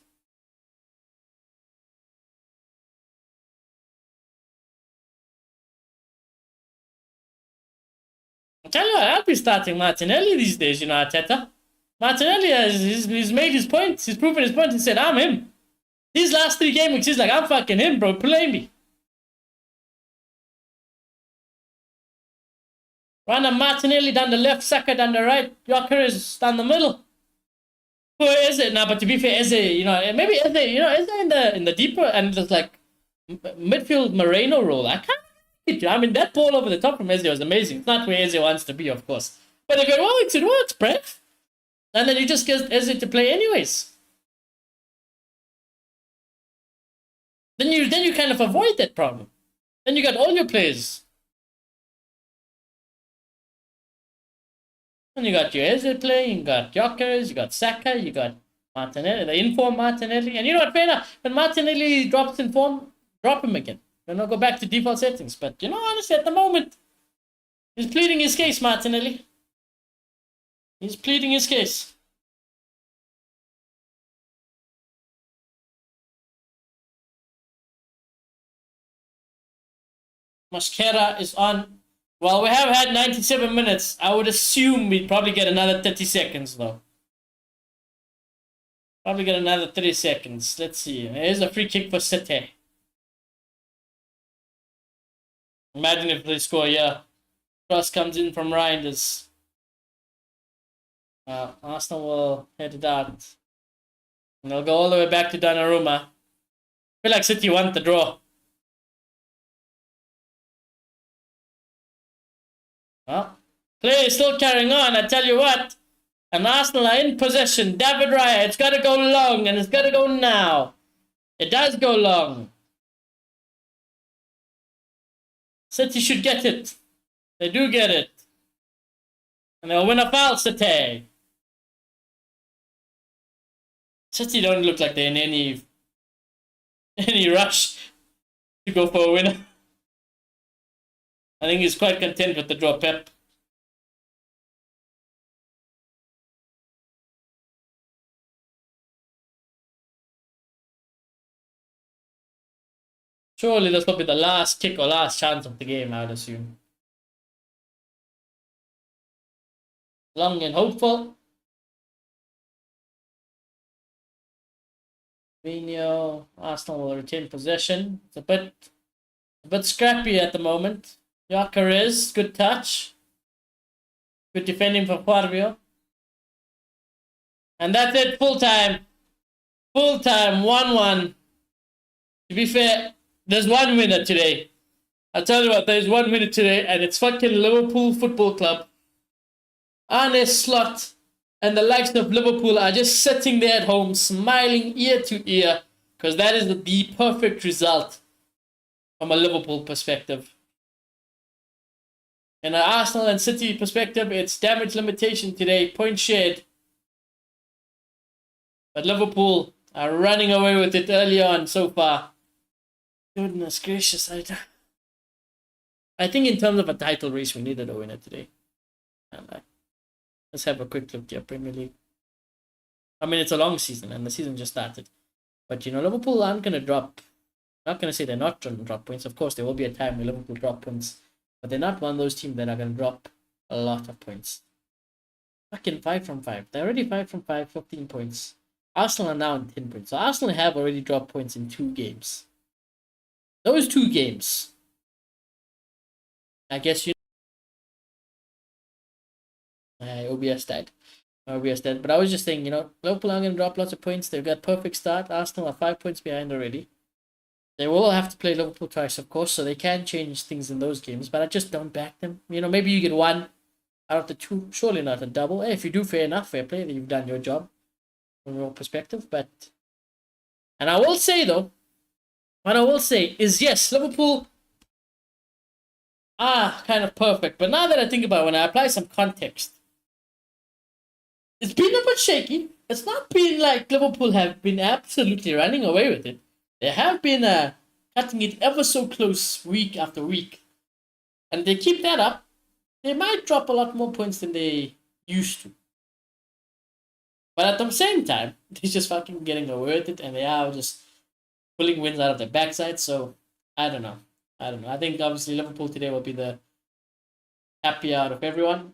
I tell you what, I'll be starting Martinelli these days, you know, Arteta. Martinelli he's made his point. He's proven his point and said, I'm him. These last 3 game weeks, he's like, I'm fucking him, bro. Play me. Run Martinelli down the left, Saka down the right, Gyökeres down the middle. Who is it now? But to be fair, Eze, you know, maybe Eze, you know, Eze in the deeper and just like midfield Moreno role. I can't. I mean, that ball over the top from Eze was amazing. It's not where Eze wants to be, of course. But if it works, Brett. And then you just get Eze to play anyways. Then you kind of avoid that problem. Then you got all your players. And you got your Eze playing, you got Gyökeres, you got Saka, you got Martinelli, the inform Martinelli. And you know what, fair enough. When Martinelli drops in form, drop him again. And I'll go back to default settings. But, you know, honestly, at the moment, he's pleading his case, Martinelli. He's pleading his case. Mascara is on. Well, we have had 97 minutes. I would assume we'd probably get another 30 seconds, though. Probably get another 30 seconds. Let's see. Here's a free kick for City. Imagine if they score, yeah. Cross comes in from Reinders. Arsenal will head it out. And they'll go all the way back to Donnarumma. I feel like City want the draw. Well, play is still carrying on. I tell you what. And Arsenal are in possession. David Raya, it's got to go long, and it's got to go now. It does go long. City should get it. They do get it. And they'll win a foul, City. City don't look like they're in any rush to go for a winner. I think he's quite content with the draw, Pep. Surely this will be the last kick or last chance of the game, I would assume. Long and hopeful. Vino, Arsenal will retain possession. It's a bit scrappy at the moment. Gyökeres, good touch. Good defending for Fabio. And that's it, full time. Full time, 1-1. To be fair, there's one winner today. I'll tell you what, there's one winner today, and it's fucking Liverpool Football Club. Arne Slot and the likes of Liverpool are just sitting there at home, smiling ear to ear, because that is the perfect result from a Liverpool perspective. In an Arsenal and City perspective, it's damage limitation today, point shared. But Liverpool are running away with it early on so far. Goodness gracious, I think in terms of a title race, we needed a winner today. Let's have a quick look here, Premier League. I mean, it's a long season, and the season just started. But, Liverpool aren't going to drop. I'm not going to say they're not going to drop points. Of course, there will be a time where Liverpool drop points. But they're not one of those teams that are going to drop a lot of points. Fucking 5 from 5. They're already 5 from 5, 15 points. Arsenal are now on 10 points. So Arsenal have already dropped points in 2 games. Those 2 games, I guess OBS died. But I was just saying, Liverpool are going to drop lots of points. They've got perfect start. Arsenal are 5 points behind already. They will have to play Liverpool twice, of course, so they can change things in those games. But I just don't back them. Maybe you get 1 out of the 2. Surely not a double. Hey, if you do, fair enough, fair play. You've done your job from your perspective. And I will say, though, what I will say is, yes, Liverpool are kind of perfect. But now that I think about it, when I apply some context, it's been a bit shaky. It's not been like Liverpool have been absolutely running away with it. They have been cutting it ever so close week after week. And if they keep that up, they might drop a lot more points than they used to. But at the same time, they're just fucking getting away with it, and they are just pulling wins out of their backside. So, I don't know. I think obviously Liverpool today will be the happier out of everyone.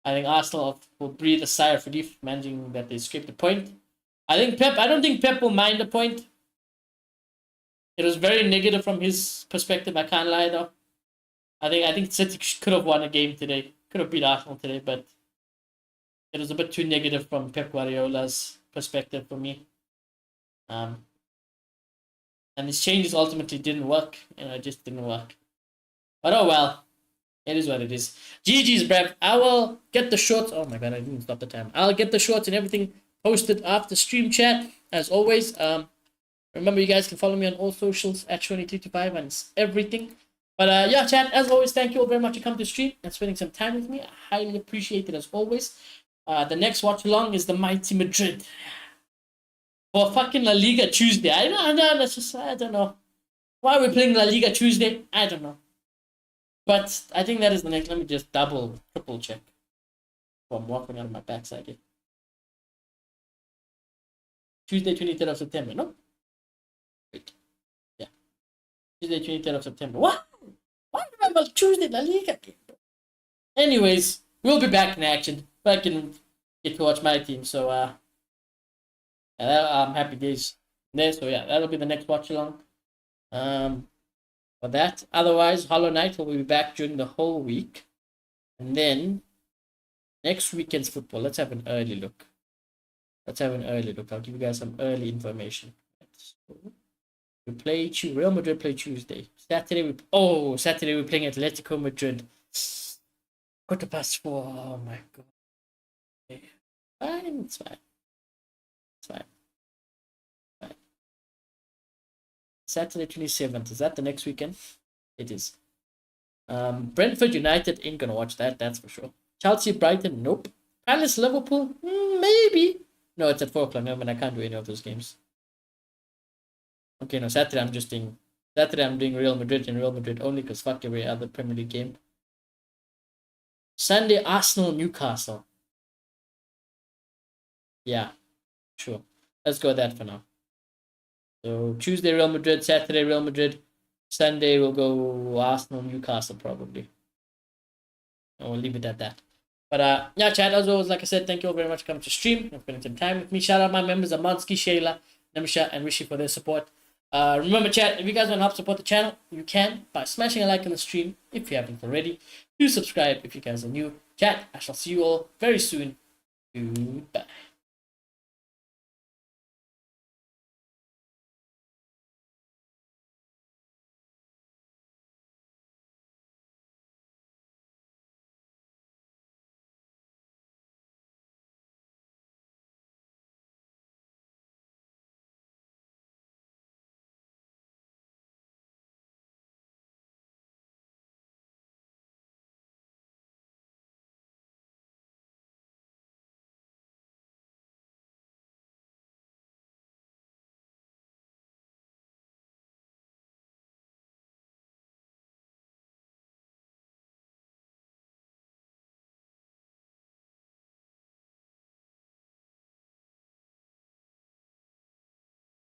I think Arsenal will breathe a sigh of relief, managing that they scraped the point. I don't think Pep will mind the point. It was very negative from his perspective. I can't lie though. I think City could have won a game today. Could have beat Arsenal today, but it was a bit too negative from Pep Guardiola's perspective for me. And his changes ultimately didn't work. It just didn't work. But oh well. It is what it is. GG's, bruv. I will get the shorts. Oh my god, I didn't stop the time. I'll get the shorts and everything posted after stream chat. As always. Remember, you guys can follow me on all socials at Shoni325 and everything. But yeah, chat, as always, thank you all very much for coming to stream and spending some time with me. I highly appreciate it as always. The next watch along is the mighty Madrid. For fucking La Liga Tuesday. I don't know. Why are we playing La Liga Tuesday? I don't know. But I think that is the next. Let me just triple check. I'm walking out of my backside here. Tuesday, 23rd of September, no? Wait. Yeah. Tuesday, 23rd of September. What? Why remember Tuesday La Liga game? Anyways, we'll be back in action. Back and get to watch my team. So I'm happy days there. So yeah, that'll be the next watch along. For that. Otherwise, Hollow Knight will be back during the whole week. And then next weekend's football. Let's have an early look. I'll give you guys some early information. We play Real Madrid play Tuesday. Saturday we're playing Atletico Madrid. 4:15. Oh my god. Okay. It's fine. Saturday 27th. Is that the next weekend? It is. Brentford United ain't gonna watch that, that's for sure. Chelsea Brighton, nope. Palace Liverpool, maybe. No, it's at 4 o'clock. No, man, I can't do any of those games. Okay, no, Saturday I'm doing Real Madrid and Real Madrid only because fuck every other Premier League game. Sunday, Arsenal Newcastle. Yeah, sure. Let's go with that for now. So Tuesday Real Madrid, Saturday Real Madrid, Sunday we'll go Arsenal, Newcastle probably. And we'll leave it at that. But yeah, chat, as always, like I said, thank you all very much for coming to stream and spending some time with me. Shout out my members Amansky, Shayla, Namisha, and Rishi for their support. Remember, chat, if you guys want to help support the channel, you can by smashing a like on the stream if you haven't already. Do subscribe if you guys are new. Chat, I shall see you all very soon. Goodbye.